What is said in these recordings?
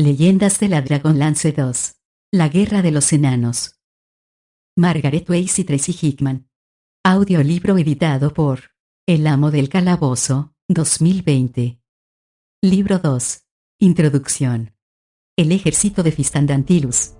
Leyendas de la Dragonlance 2. La Guerra de los Enanos. Margaret Weiss y Tracy Hickman. Audiolibro editado por El Amo del Calabozo, 2020. Libro 2. Introducción. El ejército de Fistandantilus.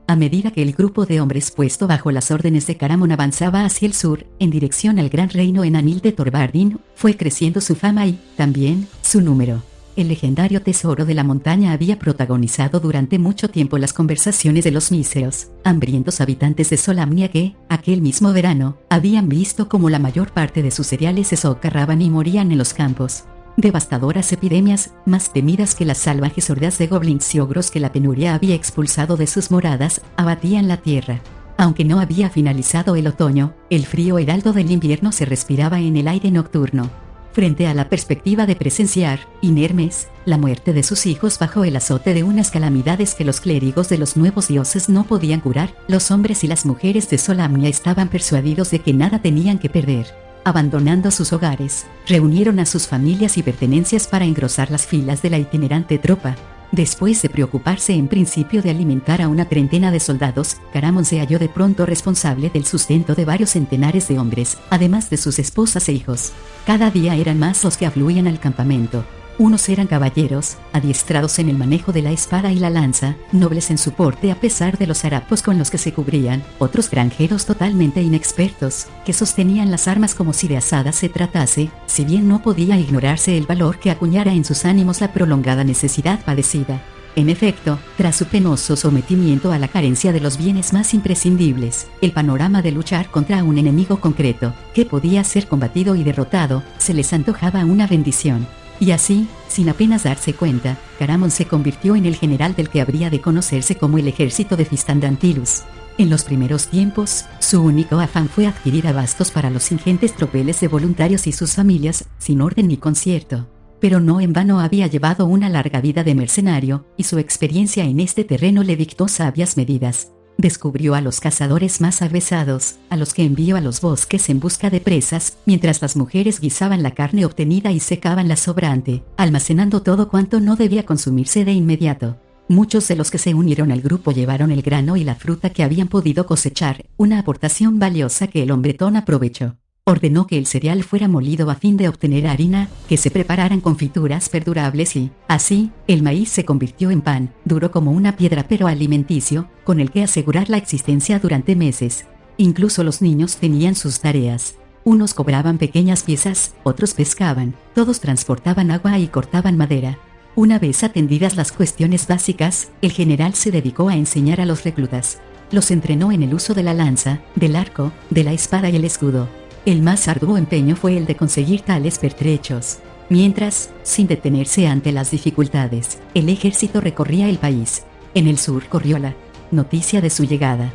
A medida que el grupo de hombres puesto bajo las órdenes de Caramon avanzaba hacia el sur, en dirección al gran reino enanil de Thorvardin, fue creciendo su fama y, también, su número. El legendario tesoro de la montaña había protagonizado durante mucho tiempo las conversaciones de los míseros, hambrientos habitantes de Solamnia que, aquel mismo verano, habían visto cómo la mayor parte de sus cereales se socarraban y morían en los campos. Devastadoras epidemias, más temidas que las salvajes hordas de goblins y ogros que la penuria había expulsado de sus moradas, abatían la tierra. Aunque no había finalizado el otoño, el frío heraldo del invierno se respiraba en el aire nocturno. Frente a la perspectiva de presenciar, inermes, la muerte de sus hijos bajo el azote de unas calamidades que los clérigos de los nuevos dioses no podían curar, los hombres y las mujeres de Solamnia estaban persuadidos de que nada tenían que perder. Abandonando sus hogares, reunieron a sus familias y pertenencias para engrosar las filas de la itinerante tropa. Después de preocuparse en principio de alimentar a una treintena de soldados, Caramon se halló de pronto responsable del sustento de varios centenares de hombres, además de sus esposas e hijos. Cada día eran más los que afluían al campamento. Unos eran caballeros, adiestrados en el manejo de la espada y la lanza, nobles en su porte a pesar de los harapos con los que se cubrían, otros granjeros totalmente inexpertos, que sostenían las armas como si de asadas se tratase, si bien no podía ignorarse el valor que acuñara en sus ánimos la prolongada necesidad padecida. En efecto, tras su penoso sometimiento a la carencia de los bienes más imprescindibles, el panorama de luchar contra un enemigo concreto, que podía ser combatido y derrotado, se les antojaba una bendición. Y así, sin apenas darse cuenta, Caramon se convirtió en el general del que habría de conocerse como el ejército de Fistandantilus. En los primeros tiempos, su único afán fue adquirir abastos para los ingentes tropeles de voluntarios y sus familias, sin orden ni concierto. Pero no en vano había llevado una larga vida de mercenario, y su experiencia en este terreno le dictó sabias medidas. Descubrió a los cazadores más avesados, a los que envió a los bosques en busca de presas, mientras las mujeres guisaban la carne obtenida y secaban la sobrante, almacenando todo cuanto no debía consumirse de inmediato. Muchos de los que se unieron al grupo llevaron el grano y la fruta que habían podido cosechar, una aportación valiosa que el hombretón aprovechó. Ordenó que el cereal fuera molido a fin de obtener harina, que se prepararan confituras perdurables y, así, el maíz se convirtió en pan, duro como una piedra pero alimenticio, con el que asegurar la existencia durante meses. Incluso los niños tenían sus tareas. Unos cobraban pequeñas piezas, otros pescaban, todos transportaban agua y cortaban madera. Una vez atendidas las cuestiones básicas, el general se dedicó a enseñar a los reclutas. Los entrenó en el uso de la lanza, del arco, de la espada y el escudo. El más arduo empeño fue el de conseguir tales pertrechos. Mientras, sin detenerse ante las dificultades, el ejército recorría el país. En el sur corrió la noticia de su llegada.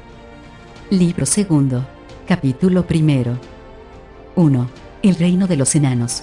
Libro segundo. Capítulo primero. 1. El reino de los enanos.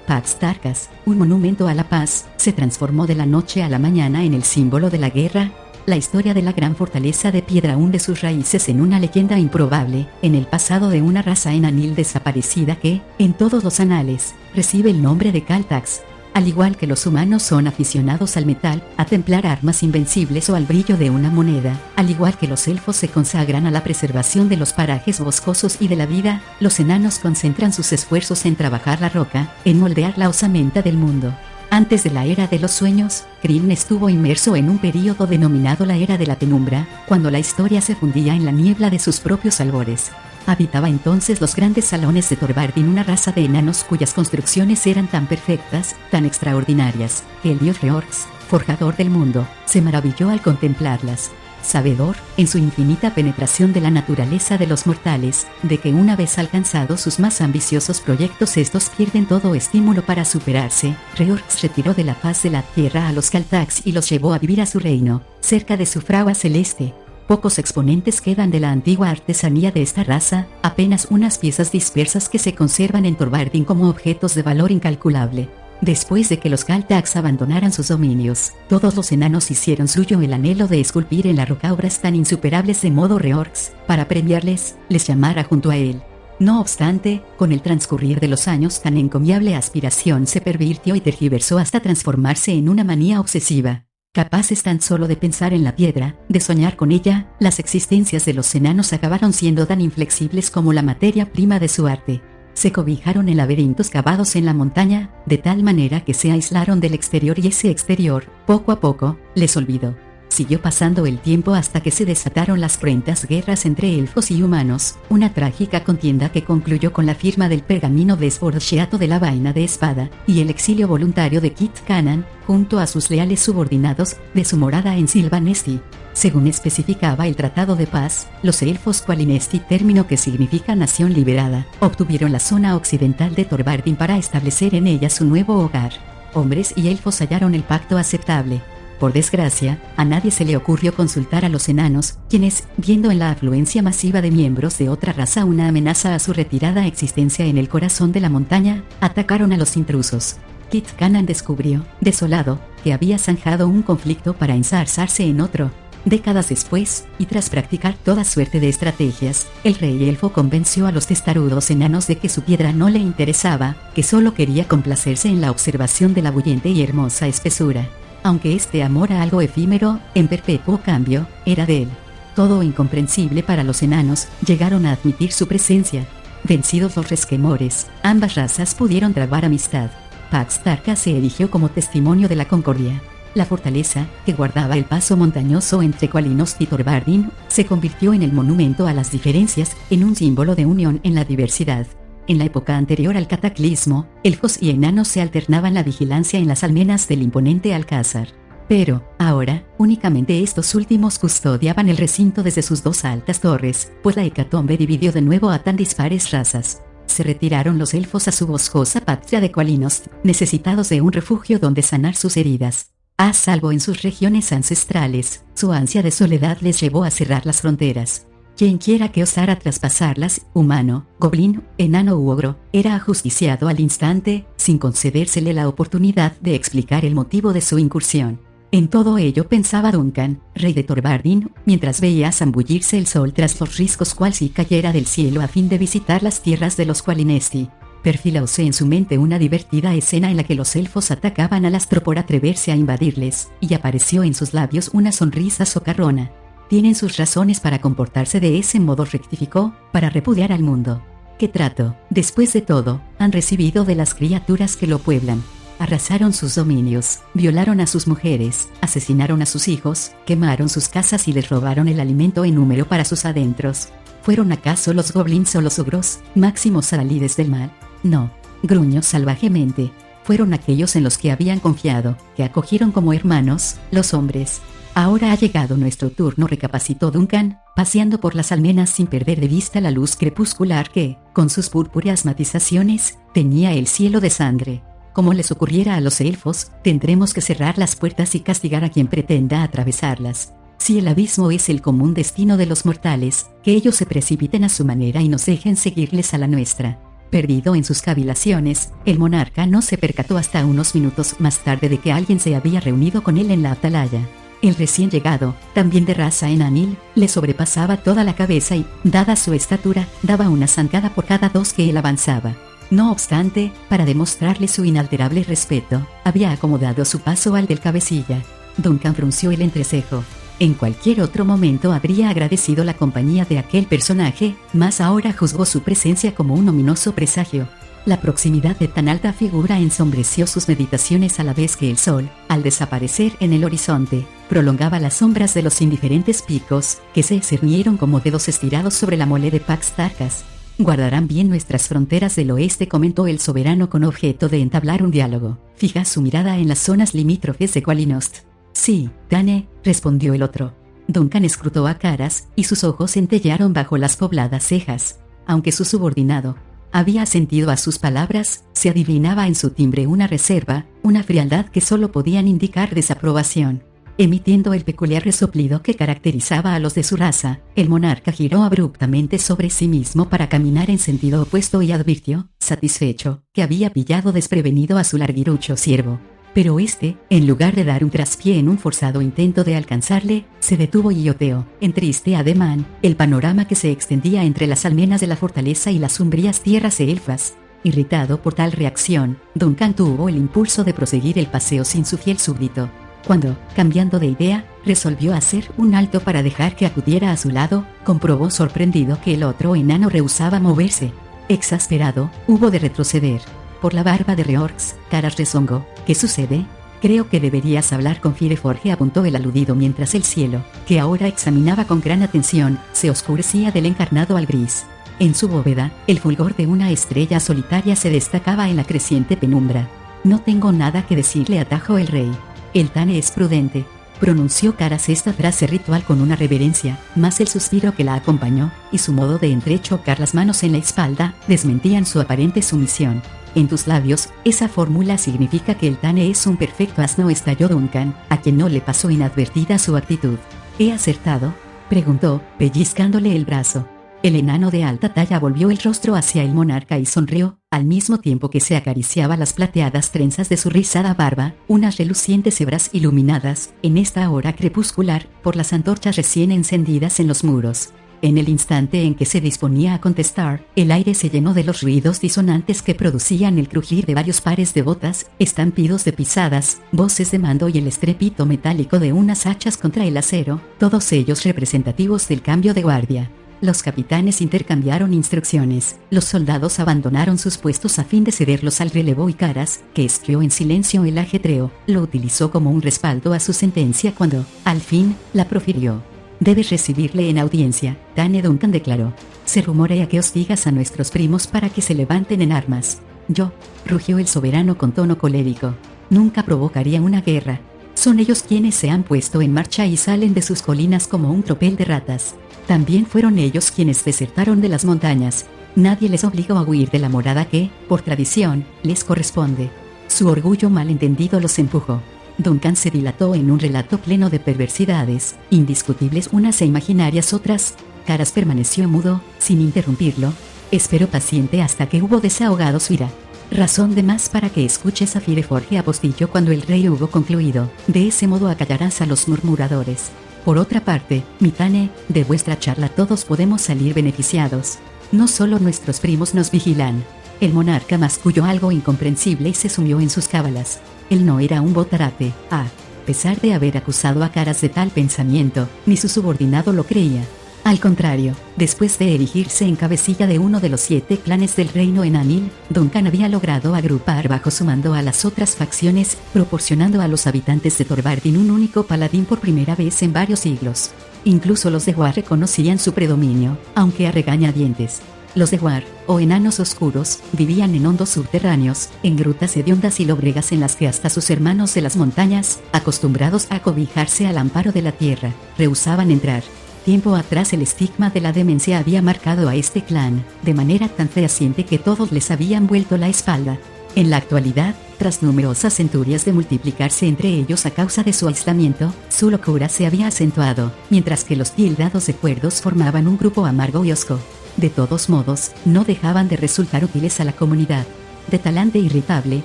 Pax Tarkas, un monumento a la paz, se transformó de la noche a la mañana en el símbolo de la guerra. La historia de la gran fortaleza de piedra hunde sus raíces en una leyenda improbable, en el pasado de una raza enanil desaparecida que, en todos los anales, recibe el nombre de Kaltax. Al igual que los humanos son aficionados al metal, a templar armas invencibles o al brillo de una moneda, al igual que los elfos se consagran a la preservación de los parajes boscosos y de la vida, los enanos concentran sus esfuerzos en trabajar la roca, en moldear la osamenta del mundo. Antes de la Era de los Sueños, Kryn estuvo inmerso en un período denominado la Era de la Penumbra, cuando la historia se fundía en la niebla de sus propios albores. Habitaba entonces los grandes salones de Thorvardin una raza de enanos cuyas construcciones eran tan perfectas, tan extraordinarias, que el dios Reorx, forjador del mundo, se maravilló al contemplarlas. Sabedor, en su infinita penetración de la naturaleza de los mortales, de que una vez alcanzados sus más ambiciosos proyectos estos pierden todo estímulo para superarse, Reorx retiró de la faz de la tierra a los Kaltax y los llevó a vivir a su reino, cerca de su fragua celeste. Pocos exponentes quedan de la antigua artesanía de esta raza, apenas unas piezas dispersas que se conservan en Thorvardin como objetos de valor incalculable. Después de que los Kaltax abandonaran sus dominios, todos los enanos hicieron suyo el anhelo de esculpir en la roca obras tan insuperables de modo Reorx, para premiarles, les llamara junto a él. No obstante, con el transcurrir de los años tan encomiable aspiración se pervirtió y tergiversó hasta transformarse en una manía obsesiva. Capaces tan solo de pensar en la piedra, de soñar con ella, las existencias de los enanos acabaron siendo tan inflexibles como la materia prima de su arte. Se cobijaron en laberintos cavados en la montaña, de tal manera que se aislaron del exterior y ese exterior, poco a poco, les olvidó. Siguió pasando el tiempo hasta que se desataron las cruentas guerras entre elfos y humanos, una trágica contienda que concluyó con la firma del pergamino desborcheado de la vaina de espada, y el exilio voluntario de Kit Hanan, junto a sus leales subordinados, de su morada en Silvanesti. Según especificaba el Tratado de Paz, los elfos Qualinesti, término que significa nación liberada, obtuvieron la zona occidental de Thorbardin para establecer en ella su nuevo hogar. Hombres y elfos hallaron el pacto aceptable. Por desgracia, a nadie se le ocurrió consultar a los enanos, quienes, viendo en la afluencia masiva de miembros de otra raza una amenaza a su retirada existencia en el corazón de la montaña, atacaron a los intrusos. Kit Hanan descubrió, desolado, que había zanjado un conflicto para ensarzarse en otro. Décadas después, y tras practicar toda suerte de estrategias, el rey elfo convenció a los testarudos enanos de que su piedra no le interesaba, que solo quería complacerse en la observación de la bullente y hermosa espesura. Aunque este amor a algo efímero, en perpetuo cambio, era de él. Todo incomprensible para los enanos, llegaron a admitir su presencia. Vencidos los resquemores, ambas razas pudieron trabar amistad. Pax Tarka se erigió como testimonio de la concordia. La fortaleza, que guardaba el paso montañoso entre Qualinost y Thorbardin, se convirtió en el monumento a las diferencias, en un símbolo de unión en la diversidad. En la época anterior al cataclismo, elfos y enanos se alternaban la vigilancia en las almenas del imponente alcázar. Pero, ahora, únicamente estos últimos custodiaban el recinto desde sus dos altas torres, pues la hecatombe dividió de nuevo a tan dispares razas. Se retiraron los elfos a su boscosa patria de Qualinost, necesitados de un refugio donde sanar sus heridas. A salvo en sus regiones ancestrales, su ansia de soledad les llevó a cerrar las fronteras. Quien quiera que osara traspasarlas, humano, goblin, enano u ogro, era ajusticiado al instante, sin concedérsele la oportunidad de explicar el motivo de su incursión. En todo ello pensaba Duncan, rey de Thorbardin, mientras veía zambullirse el sol tras los riscos cual si cayera del cielo a fin de visitar las tierras de los Qualinesti. Perfilóse en su mente una divertida escena en la que los elfos atacaban al astro por atreverse a invadirles, y apareció en sus labios una sonrisa socarrona. Tienen sus razones para comportarse de ese modo, rectificó, para repudiar al mundo. ¿Qué trato, después de todo, han recibido de las criaturas que lo pueblan? Arrasaron sus dominios, violaron a sus mujeres, asesinaron a sus hijos, quemaron sus casas y les robaron el alimento en número para sus adentros. ¿Fueron acaso los goblins o los ogros, máximos adalides del mal? No, gruñó salvajemente. Fueron aquellos en los que habían confiado, que acogieron como hermanos, los hombres. Ahora ha llegado nuestro turno, recapacitó Duncan, paseando por las almenas sin perder de vista la luz crepuscular que, con sus purpúreas matizaciones, teñía el cielo de sangre. Como les ocurriera a los elfos, tendremos que cerrar las puertas y castigar a quien pretenda atravesarlas. Si el abismo es el común destino de los mortales, que ellos se precipiten a su manera y nos dejen seguirles a la nuestra. Perdido en sus cavilaciones, el monarca no se percató hasta unos minutos más tarde de que alguien se había reunido con él en la atalaya. El recién llegado, también de raza enanil, le sobrepasaba toda la cabeza y, dada su estatura, daba una zancada por cada dos que él avanzaba. No obstante, para demostrarle su inalterable respeto, había acomodado su paso al del cabecilla. Duncan frunció el entrecejo. En cualquier otro momento habría agradecido la compañía de aquel personaje, mas ahora juzgó su presencia como un ominoso presagio. La proximidad de tan alta figura ensombreció sus meditaciones a la vez que el sol, al desaparecer en el horizonte, prolongaba las sombras de los indiferentes picos, que se cernieron como dedos estirados sobre la mole de Pax Tarkas. Guardarán bien nuestras fronteras del oeste, comentó el soberano con objeto de entablar un diálogo. Fija su mirada en las zonas limítrofes de Qualinost. Sí, Dane, respondió el otro. Duncan escrutó a Caras, y sus ojos centellearon bajo las pobladas cejas. Aunque su subordinado había sentido a sus palabras, se adivinaba en su timbre una reserva, una frialdad que solo podían indicar desaprobación. Emitiendo el peculiar resoplido que caracterizaba a los de su raza, el monarca giró abruptamente sobre sí mismo para caminar en sentido opuesto y advirtió, satisfecho, que había pillado desprevenido a su larguirucho siervo. Pero este, en lugar de dar un traspié en un forzado intento de alcanzarle, se detuvo y oteó, en triste ademán, el panorama que se extendía entre las almenas de la fortaleza y las umbrías tierras elfas. Irritado por tal reacción, Duncan tuvo el impulso de proseguir el paseo sin su fiel súbdito. Cuando, cambiando de idea, resolvió hacer un alto para dejar que acudiera a su lado, comprobó sorprendido que el otro enano rehusaba moverse. Exasperado, hubo de retroceder. Por la barba de Reorx, Caras rezongó. ¿Qué sucede? Creo que deberías hablar con Fireforge, apuntó el aludido mientras el cielo, que ahora examinaba con gran atención, se oscurecía del encarnado al gris. En su bóveda, el fulgor de una estrella solitaria se destacaba en la creciente penumbra. No tengo nada que decirle, atajó el rey. El Tane es prudente, pronunció Caras esta frase ritual con una reverencia, mas el suspiro que la acompañó, y su modo de entrechocar las manos en la espalda, desmentían su aparente sumisión. En tus labios, esa fórmula significa que el Tane es un perfecto asno, estalló Duncan, a quien no le pasó inadvertida su actitud. ¿He acertado?, preguntó, pellizcándole el brazo. El enano de alta talla volvió el rostro hacia el monarca y sonrió, al mismo tiempo que se acariciaba las plateadas trenzas de su rizada barba, unas relucientes hebras iluminadas, en esta hora crepuscular, por las antorchas recién encendidas en los muros. En el instante en que se disponía a contestar, el aire se llenó de los ruidos disonantes que producían el crujir de varios pares de botas, estampidos de pisadas, voces de mando y el estrépito metálico de unas hachas contra el acero, todos ellos representativos del cambio de guardia. Los capitanes intercambiaron instrucciones, los soldados abandonaron sus puestos a fin de cederlos al relevo y Caras, que espió en silencio el ajetreo, lo utilizó como un respaldo a su sentencia cuando, al fin, la profirió. Debes recibirle en audiencia, Tane Duncan declaró. Se rumorea que hostigas a nuestros primos para que se levanten en armas. Yo, rugió el soberano con tono colérico. Nunca provocaría una guerra. Son ellos quienes se han puesto en marcha y salen de sus colinas como un tropel de ratas. También fueron ellos quienes desertaron de las montañas. Nadie les obligó a huir de la morada que, por tradición, les corresponde. Su orgullo malentendido los empujó. Duncan se dilató en un relato pleno de perversidades, indiscutibles unas e imaginarias otras. Caras permaneció mudo, sin interrumpirlo. Esperó paciente hasta que hubo desahogado su ira. Razón de más para que escuches a Fireforge, apostilló cuando el rey hubo concluido. De ese modo acallarás a los murmuradores. Por otra parte, mi Tane, de vuestra charla todos podemos salir beneficiados. No solo nuestros primos nos vigilan. El monarca masculló algo incomprensible y se sumió en sus cábalas. Él no era un botarate, a pesar de haber acusado a Caras de tal pensamiento, ni su subordinado lo creía. Al contrario, después de erigirse en cabecilla de uno de los 7 clanes del reino enanil, Duncan había logrado agrupar bajo su mando a las otras facciones, proporcionando a los habitantes de Torvardin un único paladín por primera vez en varios siglos. Incluso los de War reconocían su predominio, aunque a regañadientes. Los de War, o enanos oscuros, vivían en hondos subterráneos, en grutas hediondas y lóbregas en las que hasta sus hermanos de las montañas, acostumbrados a cobijarse al amparo de la tierra, rehusaban entrar. Tiempo atrás el estigma de la demencia había marcado a este clan, de manera tan fehaciente que todos les habían vuelto la espalda. En la actualidad, tras numerosas centurias de multiplicarse entre ellos a causa de su aislamiento, su locura se había acentuado, mientras que los tildados de cuerdos formaban un grupo amargo y hosco. De todos modos, no dejaban de resultar útiles a la comunidad. De talante irritable,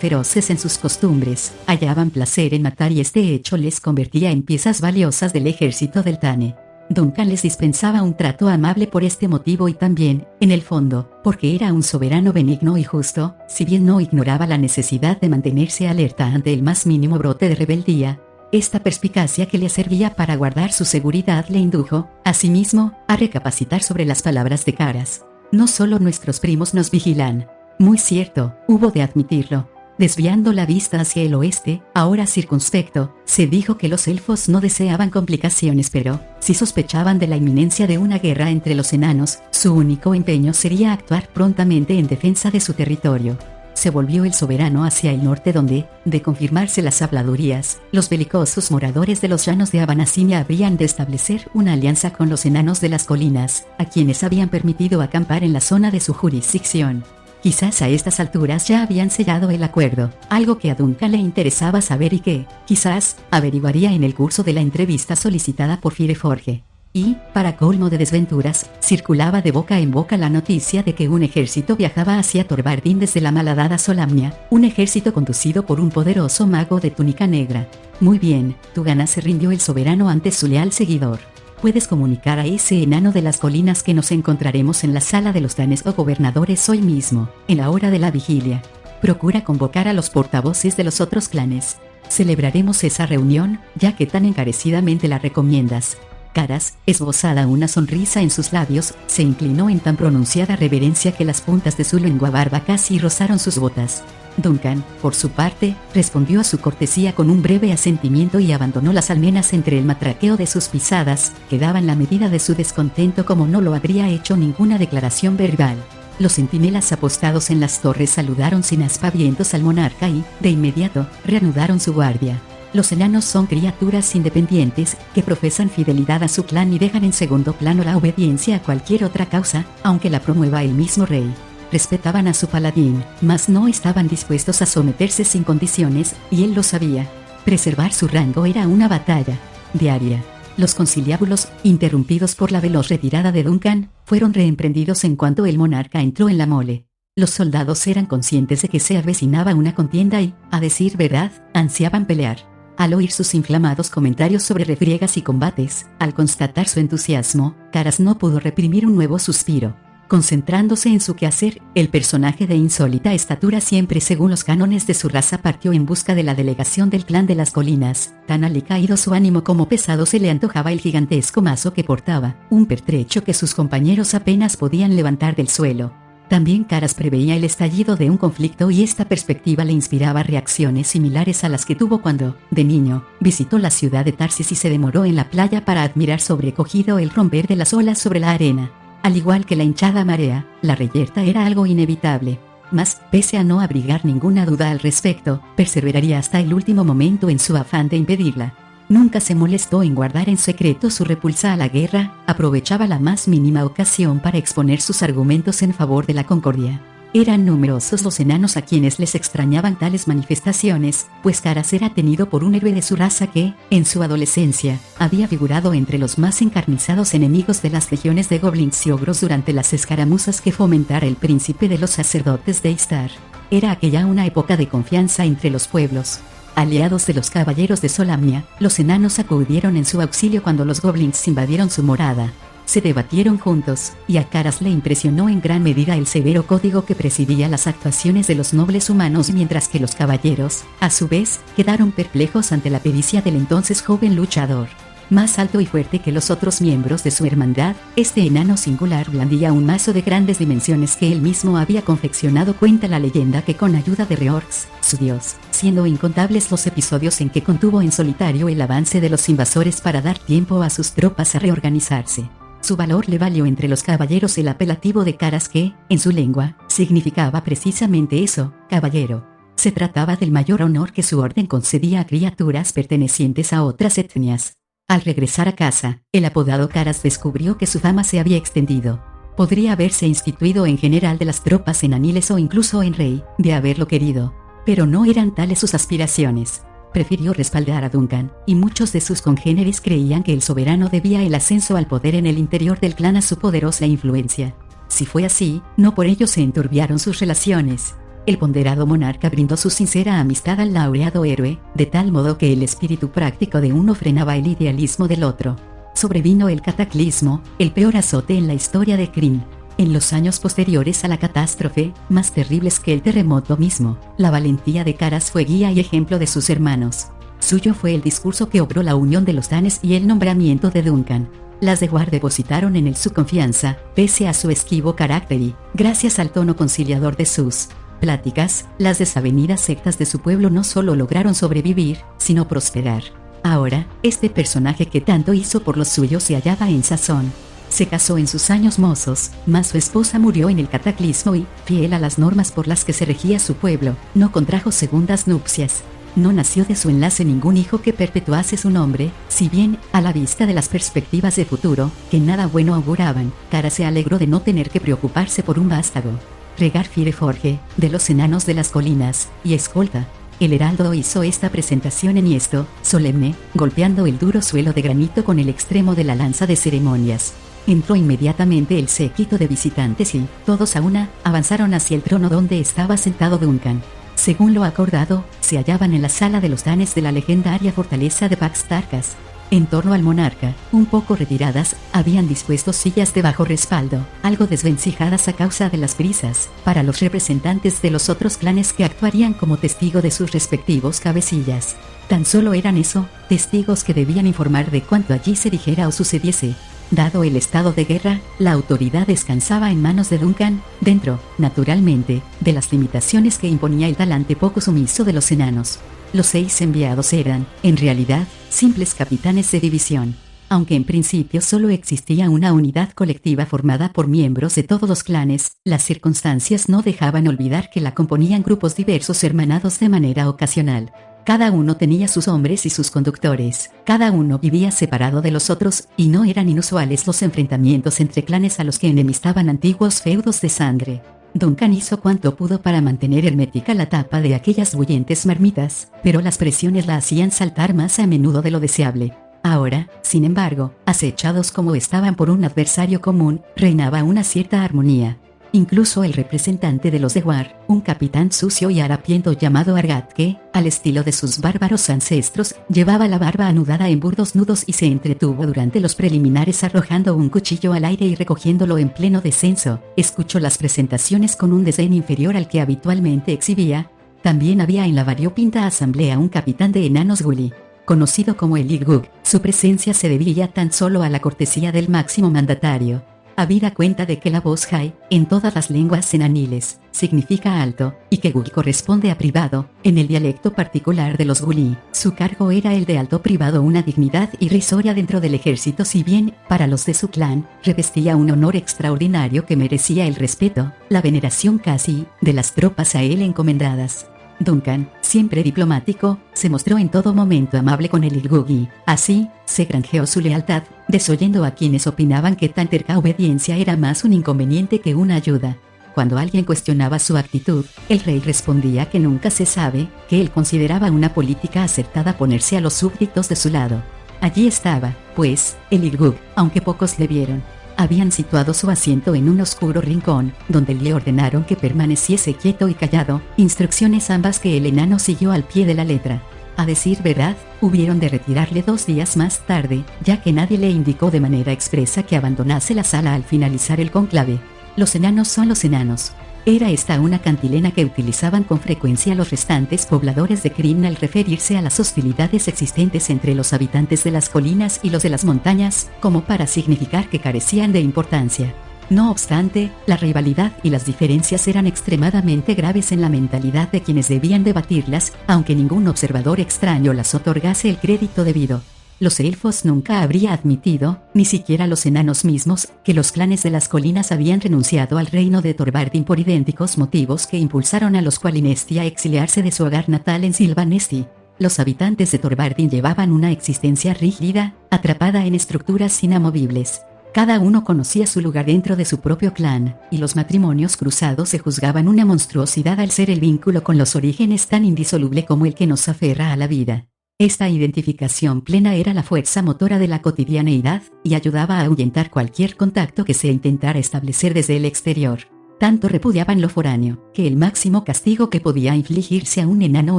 feroces en sus costumbres, hallaban placer en matar y este hecho les convertía en piezas valiosas del ejército del Tane. Duncan les dispensaba un trato amable por este motivo y también, en el fondo, porque era un soberano benigno y justo, si bien no ignoraba la necesidad de mantenerse alerta ante el más mínimo brote de rebeldía. Esta perspicacia que le servía para guardar su seguridad le indujo, asimismo, a recapacitar sobre las palabras de Caras. No solo nuestros primos nos vigilan. Muy cierto, hubo de admitirlo. Desviando la vista hacia el oeste, ahora circunspecto, se dijo que los elfos no deseaban complicaciones, pero, si sospechaban de la inminencia de una guerra entre los enanos, su único empeño sería actuar prontamente en defensa de su territorio. Se volvió el soberano hacia el norte donde, de confirmarse las habladurías, los belicosos moradores de los llanos de Abanasinia habrían de establecer una alianza con los enanos de las colinas, a quienes habían permitido acampar en la zona de su jurisdicción. Quizás a estas alturas ya habían sellado el acuerdo, algo que a Duncan le interesaba saber y que, quizás, averiguaría en el curso de la entrevista solicitada por Fireforge. Y, para colmo de desventuras, circulaba de boca en boca la noticia de que un ejército viajaba hacia Torvardin desde la malhadada Solamnia, un ejército conducido por un poderoso mago de túnica negra. Muy bien, Tugana, se rindió el soberano ante su leal seguidor. Puedes comunicar a ese enano de las colinas que nos encontraremos en la sala de los Tanes o gobernadores hoy mismo, en la hora de la vigilia. Procura convocar a los portavoces de los otros clanes. Celebraremos esa reunión, ya que tan encarecidamente la recomiendas. Caras, esbozada una sonrisa en sus labios, se inclinó en tan pronunciada reverencia que las puntas de su lengua barba casi rozaron sus botas. Duncan, por su parte, respondió a su cortesía con un breve asentimiento y abandonó las almenas entre el matraqueo de sus pisadas, que daban la medida de su descontento como no lo habría hecho ninguna declaración verbal. Los centinelas apostados en las torres saludaron sin aspavientos al monarca y, de inmediato, reanudaron su guardia. Los enanos son criaturas independientes, que profesan fidelidad a su clan y dejan en segundo plano la obediencia a cualquier otra causa, aunque la promueva el mismo rey. Respetaban a su paladín, mas no estaban dispuestos a someterse sin condiciones, y él lo sabía. Preservar su rango era una batalla diaria. Los conciliábulos, interrumpidos por la veloz retirada de Duncan, fueron reemprendidos en cuanto el monarca entró en la mole. Los soldados eran conscientes de que se avecinaba una contienda y, a decir verdad, ansiaban pelear. Al oír sus inflamados comentarios sobre refriegas y combates, al constatar su entusiasmo, Caras no pudo reprimir un nuevo suspiro. Concentrándose en su quehacer, el personaje de insólita estatura siempre según los cánones de su raza partió en busca de la delegación del clan de las colinas. Tan alicaído su ánimo como pesado se le antojaba el gigantesco mazo que portaba, un pertrecho que sus compañeros apenas podían levantar del suelo. También Caras preveía el estallido de un conflicto y esta perspectiva le inspiraba reacciones similares a las que tuvo cuando, de niño, visitó la ciudad de Tarsis y se demoró en la playa para admirar sobrecogido el romper de las olas sobre la arena. Al igual que la hinchada marea, la reyerta era algo inevitable. Mas, pese a no abrigar ninguna duda al respecto, perseveraría hasta el último momento en su afán de impedirla. Nunca se molestó en guardar en secreto su repulsa a la guerra, aprovechaba la más mínima ocasión para exponer sus argumentos en favor de la concordia. Eran numerosos los enanos a quienes les extrañaban tales manifestaciones, pues Caras era tenido por un héroe de su raza que, en su adolescencia, había figurado entre los más encarnizados enemigos de las legiones de goblins y ogros durante las escaramuzas que fomentara el príncipe de los sacerdotes de Istar. Era aquella una época de confianza entre los pueblos. Aliados de los caballeros de Solamnia, los enanos acudieron en su auxilio cuando los goblins invadieron su morada. Se debatieron juntos, y a Caras le impresionó en gran medida el severo código que presidía las actuaciones de los nobles humanos, mientras que los caballeros, a su vez, quedaron perplejos ante la pericia del entonces joven luchador. Más alto y fuerte que los otros miembros de su hermandad, este enano singular blandía un mazo de grandes dimensiones que él mismo había confeccionado. Cuenta la leyenda que con ayuda de Reorx, su dios, siendo incontables los episodios en que contuvo en solitario el avance de los invasores para dar tiempo a sus tropas a reorganizarse. Su valor le valió entre los caballeros el apelativo de Caras que, en su lengua, significaba precisamente eso, caballero. Se trataba del mayor honor que su orden concedía a criaturas pertenecientes a otras etnias. Al regresar a casa, el apodado Caras descubrió que su fama se había extendido. Podría haberse instituido en general de las tropas enaniles o incluso en rey, de haberlo querido. Pero no eran tales sus aspiraciones. Prefirió respaldar a Duncan, y muchos de sus congéneres creían que el soberano debía el ascenso al poder en el interior del clan a su poderosa influencia. Si fue así, no por ello se enturbiaron sus relaciones. El ponderado monarca brindó su sincera amistad al laureado héroe, de tal modo que el espíritu práctico de uno frenaba el idealismo del otro. Sobrevino el cataclismo, el peor azote en la historia de Krynn. En los años posteriores a la catástrofe, más terribles que el terremoto mismo, la valentía de Caras fue guía y ejemplo de sus hermanos. Suyo fue el discurso que obró la unión de los Danes y el nombramiento de Duncan. Las de War depositaron en él su confianza, pese a su esquivo carácter y, gracias al tono conciliador de sus pláticas, las desavenidas sectas de su pueblo no solo lograron sobrevivir, sino prosperar. Ahora, este personaje que tanto hizo por los suyos se hallaba en sazón. Se casó en sus años mozos, mas su esposa murió en el cataclismo y, fiel a las normas por las que se regía su pueblo, no contrajo segundas nupcias. No nació de su enlace ningún hijo que perpetuase su nombre, si bien, a la vista de las perspectivas de futuro, que nada bueno auguraban, Caras se alegró de no tener que preocuparse por un vástago. Regar Fireforge, de los enanos de las colinas, y escolta. El heraldo hizo esta presentación enhiesto, solemne, golpeando el duro suelo de granito con el extremo de la lanza de ceremonias. Entró inmediatamente el séquito de visitantes y, todos a una, avanzaron hacia el trono donde estaba sentado Duncan. Según lo acordado, se hallaban en la sala de los Danes de la legendaria fortaleza de Pax Tarkas. En torno al monarca, un poco retiradas, habían dispuesto sillas de bajo respaldo, algo desvencijadas a causa de las brisas, para los representantes de los otros clanes que actuarían como testigo de sus respectivos cabecillas. Tan solo eran eso, testigos que debían informar de cuanto allí se dijera o sucediese. Dado el estado de guerra, la autoridad descansaba en manos de Duncan, dentro, naturalmente, de las limitaciones que imponía el talante poco sumiso de los enanos. Los 6 enviados eran, en realidad, simples capitanes de división. Aunque en principio solo existía una unidad colectiva formada por miembros de todos los clanes, las circunstancias no dejaban olvidar que la componían grupos diversos hermanados de manera ocasional. Cada uno tenía sus hombres y sus conductores, cada uno vivía separado de los otros, y no eran inusuales los enfrentamientos entre clanes a los que enemistaban antiguos feudos de sangre. Duncan hizo cuanto pudo para mantener hermética la tapa de aquellas bullentes marmitas, pero las presiones la hacían saltar más a menudo de lo deseable. Ahora, sin embargo, acechados como estaban por un adversario común, reinaba una cierta armonía. Incluso el representante de los de War, un capitán sucio y harapiento llamado Argat que, al estilo de sus bárbaros ancestros, llevaba la barba anudada en burdos nudos y se entretuvo durante los preliminares arrojando un cuchillo al aire y recogiéndolo en pleno descenso, escuchó las presentaciones con un desdén inferior al que habitualmente exhibía. También había en la variopinta asamblea un capitán de enanos Gully, conocido como el Igug. Su presencia se debía tan solo a la cortesía del máximo mandatario. Habida cuenta de que la voz Hai, en todas las lenguas enaniles, significa alto, y que Gul corresponde a privado, en el dialecto particular de los Gulí, su cargo era el de alto privado, una dignidad irrisoria dentro del ejército, si bien, para los de su clan, revestía un honor extraordinario que merecía el respeto, la veneración casi, de las tropas a él encomendadas. Duncan, siempre diplomático, se mostró en todo momento amable con el Igug y, así, se granjeó su lealtad, desoyendo a quienes opinaban que tan terca obediencia era más un inconveniente que una ayuda. Cuando alguien cuestionaba su actitud, el rey respondía que nunca se sabe, que él consideraba una política acertada ponerse a los súbditos de su lado. Allí estaba, pues, el Igug, aunque pocos le vieron. Habían situado su asiento en un oscuro rincón, donde le ordenaron que permaneciese quieto y callado, instrucciones ambas que el enano siguió al pie de la letra. A decir verdad, hubieron de retirarle 2 días más tarde, ya que nadie le indicó de manera expresa que abandonase la sala al finalizar el cónclave. Los enanos son los enanos. Era esta una cantilena que utilizaban con frecuencia los restantes pobladores de Krynn al referirse a las hostilidades existentes entre los habitantes de las colinas y los de las montañas, como para significar que carecían de importancia. No obstante, la rivalidad y las diferencias eran extremadamente graves en la mentalidad de quienes debían debatirlas, aunque ningún observador extraño las otorgase el crédito debido. Los elfos nunca habría admitido, ni siquiera los enanos mismos, que los clanes de las colinas habían renunciado al reino de Thorvaldin por idénticos motivos que impulsaron a los Qualinesti a exiliarse de su hogar natal en Silvanesti. Los habitantes de Thorvaldin llevaban una existencia rígida, atrapada en estructuras inamovibles. Cada uno conocía su lugar dentro de su propio clan, y los matrimonios cruzados se juzgaban una monstruosidad al ser el vínculo con los orígenes tan indisoluble como el que nos aferra a la vida. Esta identificación plena era la fuerza motora de la cotidianeidad, y ayudaba a ahuyentar cualquier contacto que se intentara establecer desde el exterior. Tanto repudiaban lo foráneo, que el máximo castigo que podía infligirse a un enano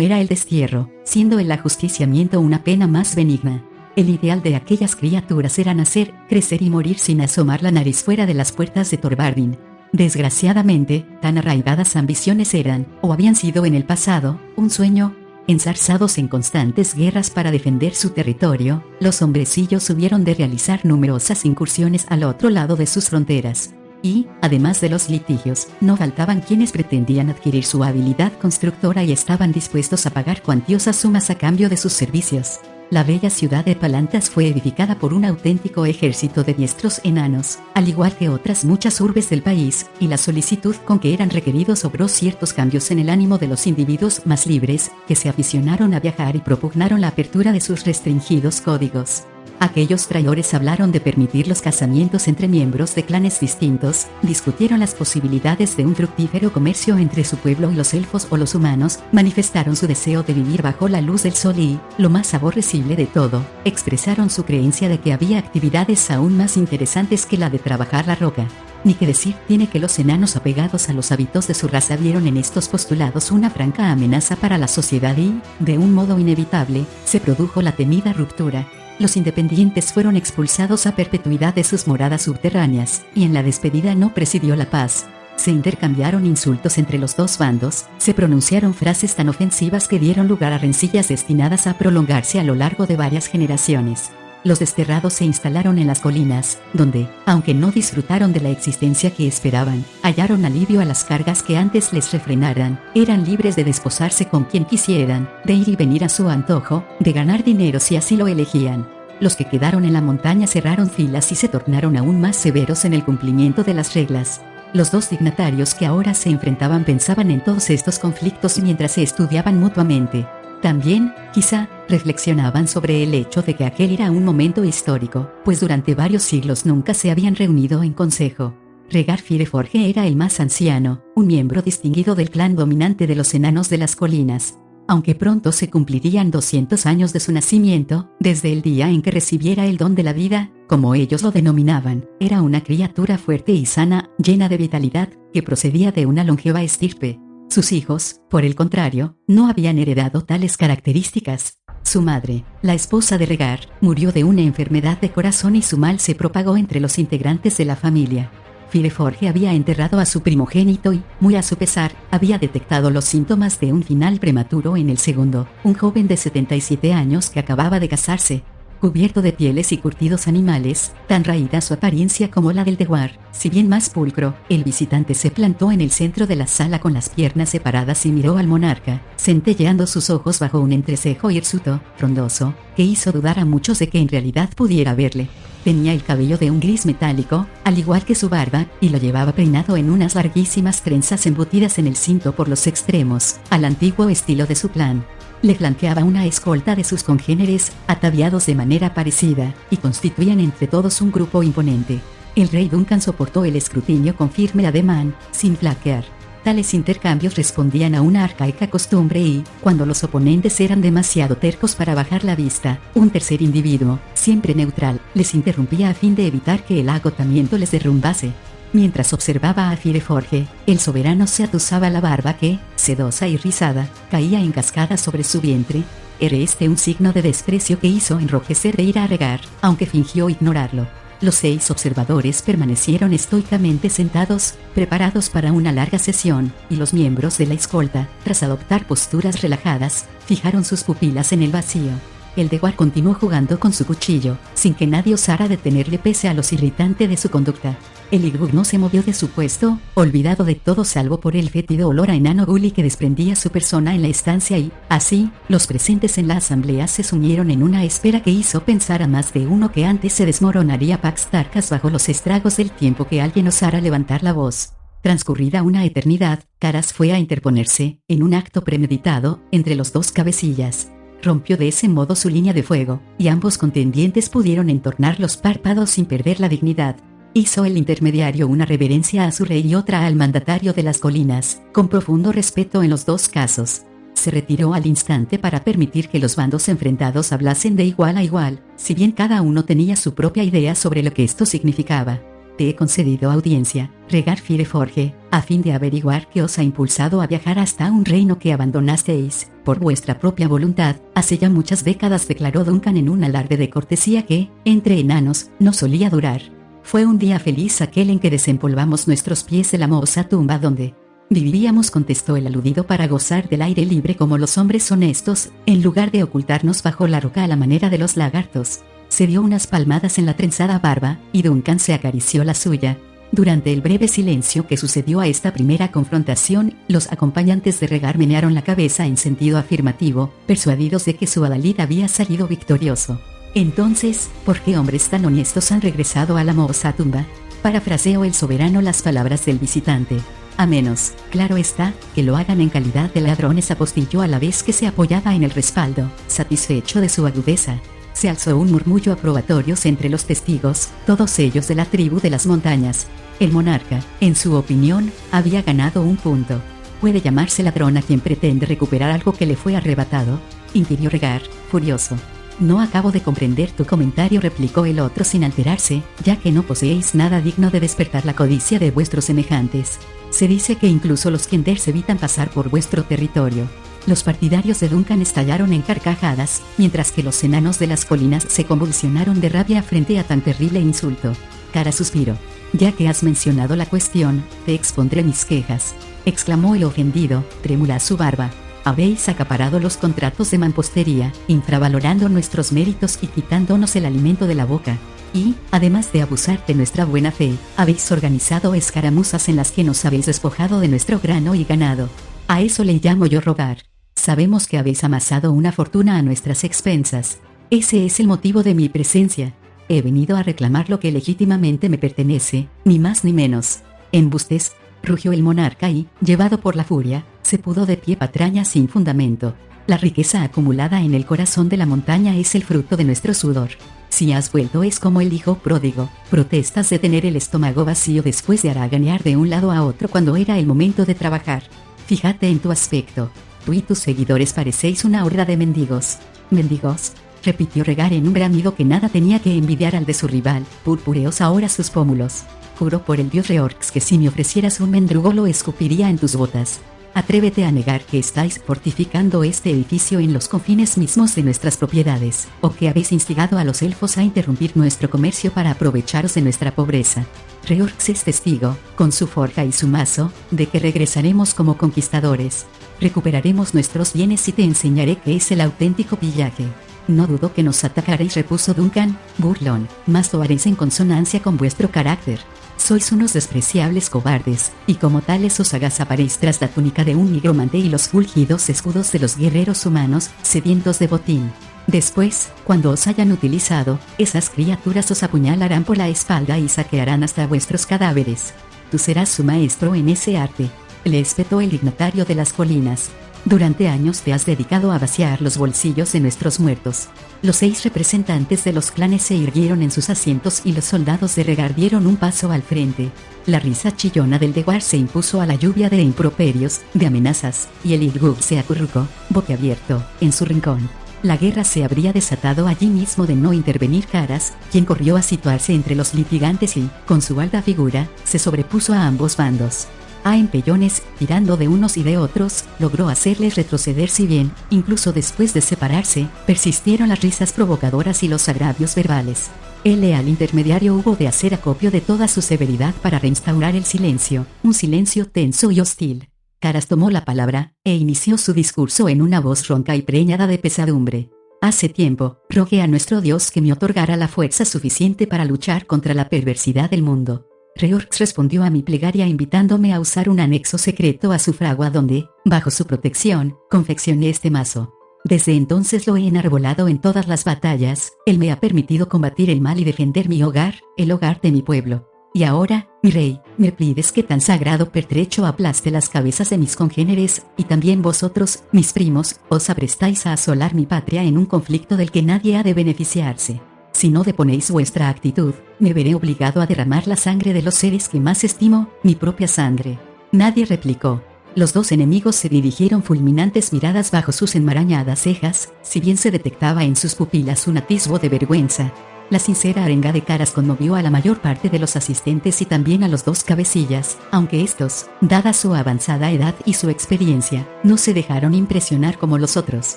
era el destierro, siendo el ajusticiamiento una pena más benigna. El ideal de aquellas criaturas era nacer, crecer y morir sin asomar la nariz fuera de las puertas de Thorvaldin. Desgraciadamente, tan arraigadas ambiciones eran, o habían sido en el pasado, un sueño. Enzarzados en constantes guerras para defender su territorio, los hombrecillos hubieron de realizar numerosas incursiones al otro lado de sus fronteras. Y, además de los litigios, no faltaban quienes pretendían adquirir su habilidad constructora y estaban dispuestos a pagar cuantiosas sumas a cambio de sus servicios. La bella ciudad de Palantas fue edificada por un auténtico ejército de diestros enanos, al igual que otras muchas urbes del país, y la solicitud con que eran requeridos obró ciertos cambios en el ánimo de los individuos más libres, que se aficionaron a viajar y propugnaron la apertura de sus restringidos códigos. Aquellos traidores hablaron de permitir los casamientos entre miembros de clanes distintos, discutieron las posibilidades de un fructífero comercio entre su pueblo y los elfos o los humanos, manifestaron su deseo de vivir bajo la luz del sol y, lo más aborrecible de todo, expresaron su creencia de que había actividades aún más interesantes que la de trabajar la roca. Ni que decir tiene que los enanos apegados a los hábitos de su raza vieron en estos postulados una franca amenaza para la sociedad y, de un modo inevitable, se produjo la temida ruptura. Los independientes fueron expulsados a perpetuidad de sus moradas subterráneas, y en la despedida no presidió la paz. Se intercambiaron insultos entre los dos bandos, se pronunciaron frases tan ofensivas que dieron lugar a rencillas destinadas a prolongarse a lo largo de varias generaciones. Los desterrados se instalaron en las colinas, donde, aunque no disfrutaron de la existencia que esperaban, hallaron alivio a las cargas que antes les refrenaran, eran libres de desposarse con quien quisieran, de ir y venir a su antojo, de ganar dinero si así lo elegían. Los que quedaron en la montaña cerraron filas y se tornaron aún más severos en el cumplimiento de las reglas. Los dos dignatarios que ahora se enfrentaban pensaban en todos estos conflictos mientras se estudiaban mutuamente. También, quizá, reflexionaban sobre el hecho de que aquel era un momento histórico, pues durante varios siglos nunca se habían reunido en consejo. Rhaegar Fireforge era el más anciano, un miembro distinguido del clan dominante de los enanos de las colinas. Aunque pronto se cumplirían 200 años de su nacimiento, desde el día en que recibiera el don de la vida, como ellos lo denominaban, era una criatura fuerte y sana, llena de vitalidad, que procedía de una longeva estirpe. Sus hijos, por el contrario, no habían heredado tales características. Su madre, la esposa de Rhaegar, murió de una enfermedad de corazón y su mal se propagó entre los integrantes de la familia. Fireforge había enterrado a su primogénito y, muy a su pesar, había detectado los síntomas de un final prematuro en el segundo, un joven de 77 años que acababa de casarse. Cubierto de pieles y curtidos animales, tan raída su apariencia como la del Dewar, si bien más pulcro, el visitante se plantó en el centro de la sala con las piernas separadas y miró al monarca, centelleando sus ojos bajo un entrecejo hirsuto, frondoso, que hizo dudar a muchos de que en realidad pudiera verle. Tenía el cabello de un gris metálico, al igual que su barba, y lo llevaba peinado en unas larguísimas trenzas embutidas en el cinto por los extremos, al antiguo estilo de su clan. Le flanqueaba una escolta de sus congéneres, ataviados de manera parecida, y constituían entre todos un grupo imponente. El rey Duncan soportó el escrutinio con firme ademán, sin flaquear. Tales intercambios respondían a una arcaica costumbre y, cuando los oponentes eran demasiado tercos para bajar la vista, un tercer individuo, siempre neutral, les interrumpía a fin de evitar que el agotamiento les derrumbase. Mientras observaba a Fireforge, el soberano se atusaba la barba que, sedosa y rizada, caía en cascada sobre su vientre. Era este un signo de desprecio que hizo enrojecer de ira a Rhaegar, aunque fingió ignorarlo. Los 6 observadores permanecieron estoicamente sentados, preparados para una larga sesión, y los miembros de la escolta, tras adoptar posturas relajadas, fijaron sus pupilas en el vacío. El Dewar continuó jugando con su cuchillo, sin que nadie osara detenerle pese a lo irritante de su conducta. El Igbug no se movió de su puesto, olvidado de todo salvo por el fétido olor a enano gully que desprendía su persona en la estancia y, así, los presentes en la asamblea se sumieron en una espera que hizo pensar a más de uno que antes se desmoronaría Pax Tarkas bajo los estragos del tiempo que alguien osara levantar la voz. Transcurrida una eternidad, Caras fue a interponerse, en un acto premeditado, entre los dos cabecillas. Rompió de ese modo su línea de fuego, y ambos contendientes pudieron entornar los párpados sin perder la dignidad. Hizo el intermediario una reverencia a su rey y otra al mandatario de las colinas, con profundo respeto en los dos casos. Se retiró al instante para permitir que los bandos enfrentados hablasen de igual a igual, si bien cada uno tenía su propia idea sobre lo que esto significaba. Te he concedido audiencia, Rhaegar Fireforge, a fin de averiguar qué os ha impulsado a viajar hasta un reino que abandonasteis, por vuestra propia voluntad, hace ya muchas décadas, declaró Duncan en un alarde de cortesía que, entre enanos, no solía durar. Fue un día feliz aquel en que desempolvamos nuestros pies de la mohosa tumba donde vivíamos, contestó el aludido, para gozar del aire libre como los hombres honestos, en lugar de ocultarnos bajo la roca a la manera de los lagartos. Se dio unas palmadas en la trenzada barba, y Duncan se acarició la suya. Durante el breve silencio que sucedió a esta primera confrontación, los acompañantes de Rhaegar menearon la cabeza en sentido afirmativo, persuadidos de que su adalid había salido victorioso. Entonces, ¿por qué hombres tan honestos han regresado a la mohosa tumba? Parafraseó el soberano las palabras del visitante. A menos, claro está, que lo hagan en calidad de ladrones, apostilló a la vez que se apoyaba en el respaldo, satisfecho de su agudeza. Se alzó un murmullo aprobatorio entre los testigos, todos ellos de la tribu de las montañas. El monarca, en su opinión, había ganado un punto. ¿Puede llamarse ladrón a quien pretende recuperar algo que le fue arrebatado?, inquirió Rhaegar, furioso. No acabo de comprender tu comentario, replicó el otro sin alterarse, ya que no poseéis nada digno de despertar la codicia de vuestros semejantes. Se dice que incluso los Kienders evitan pasar por vuestro territorio. Los partidarios de Duncan estallaron en carcajadas, mientras que los enanos de las colinas se convulsionaron de rabia frente a tan terrible insulto. Cara suspiró. Ya que has mencionado la cuestión, te expondré mis quejas, exclamó el ofendido, trémula su barba. Habéis acaparado los contratos de mampostería, infravalorando nuestros méritos y quitándonos el alimento de la boca. Y, además de abusar de nuestra buena fe, habéis organizado escaramuzas en las que nos habéis despojado de nuestro grano y ganado. A eso le llamo yo robar. Sabemos que habéis amasado una fortuna a nuestras expensas. Ese es el motivo de mi presencia. He venido a reclamar lo que legítimamente me pertenece, ni más ni menos. Embustes, rugió el monarca y, llevado por la furia, se puso de pie patraña sin fundamento. La riqueza acumulada en el corazón de la montaña es el fruto de nuestro sudor. Si has vuelto es como el hijo pródigo, protestas de tener el estómago vacío después de haraganear de un lado a otro cuando era el momento de trabajar. Fíjate en tu aspecto. Tú y tus seguidores parecéis una horda de mendigos. ¿Mendigos?, repitió Regar en un bramido que nada tenía que envidiar al de su rival. Purpúreos ahora sus pómulos. Juro por el dios Reorx que si me ofrecieras un mendrugo lo escupiría en tus botas. Atrévete a negar que estáis fortificando este edificio en los confines mismos de nuestras propiedades, o que habéis instigado a los elfos a interrumpir nuestro comercio para aprovecharos de nuestra pobreza. Reorx es testigo, con su forja y su mazo, de que regresaremos como conquistadores. Recuperaremos nuestros bienes y te enseñaré qué es el auténtico pillaje. No dudo que nos atacaréis, repuso Duncan, burlón, mas lo haréis en consonancia con vuestro carácter. Sois unos despreciables cobardes, y como tales os agazaparéis tras la túnica de un nigromante y los fulgidos escudos de los guerreros humanos, sedientos de botín. Después, cuando os hayan utilizado, esas criaturas os apuñalarán por la espalda y saquearán hasta vuestros cadáveres. Tú serás su maestro en ese arte, le espetó el dignatario de las colinas. Durante años te has dedicado a vaciar los bolsillos de nuestros muertos. Los 6 representantes de los clanes se irguieron en sus asientos y los soldados de Regar dieron un paso al frente. La risa chillona del Dewar se impuso a la lluvia de improperios, de amenazas, y el Irgub se acurrucó, boquiabierto, en su rincón. La guerra se habría desatado allí mismo de no intervenir Caras, quien corrió a situarse entre los litigantes y, con su alta figura, se sobrepuso a ambos bandos. A empellones, tirando de unos y de otros, logró hacerles retroceder si bien, incluso después de separarse, persistieron las risas provocadoras y los agravios verbales. El leal intermediario hubo de hacer acopio de toda su severidad para reinstaurar el silencio, un silencio tenso y hostil. Caras tomó la palabra, e inició su discurso en una voz ronca y preñada de pesadumbre. Hace tiempo, rogué a nuestro Dios que me otorgara la fuerza suficiente para luchar contra la perversidad del mundo. Reorx respondió a mi plegaria invitándome a usar un anexo secreto a su fragua donde, bajo su protección, confeccioné este mazo. Desde entonces lo he enarbolado en todas las batallas, él me ha permitido combatir el mal y defender mi hogar, el hogar de mi pueblo. Y ahora, mi rey, me pides que tan sagrado pertrecho aplaste las cabezas de mis congéneres, y también vosotros, mis primos, os aprestáis a asolar mi patria en un conflicto del que nadie ha de beneficiarse. Si no deponéis vuestra actitud, me veré obligado a derramar la sangre de los seres que más estimo, mi propia sangre. Nadie replicó. Los 2 enemigos se dirigieron fulminantes miradas bajo sus enmarañadas cejas, si bien se detectaba en sus pupilas un atisbo de vergüenza. La sincera arenga de Caras conmovió a la mayor parte de los asistentes y también a los 2 cabecillas, aunque estos, dada su avanzada edad y su experiencia, no se dejaron impresionar como los otros.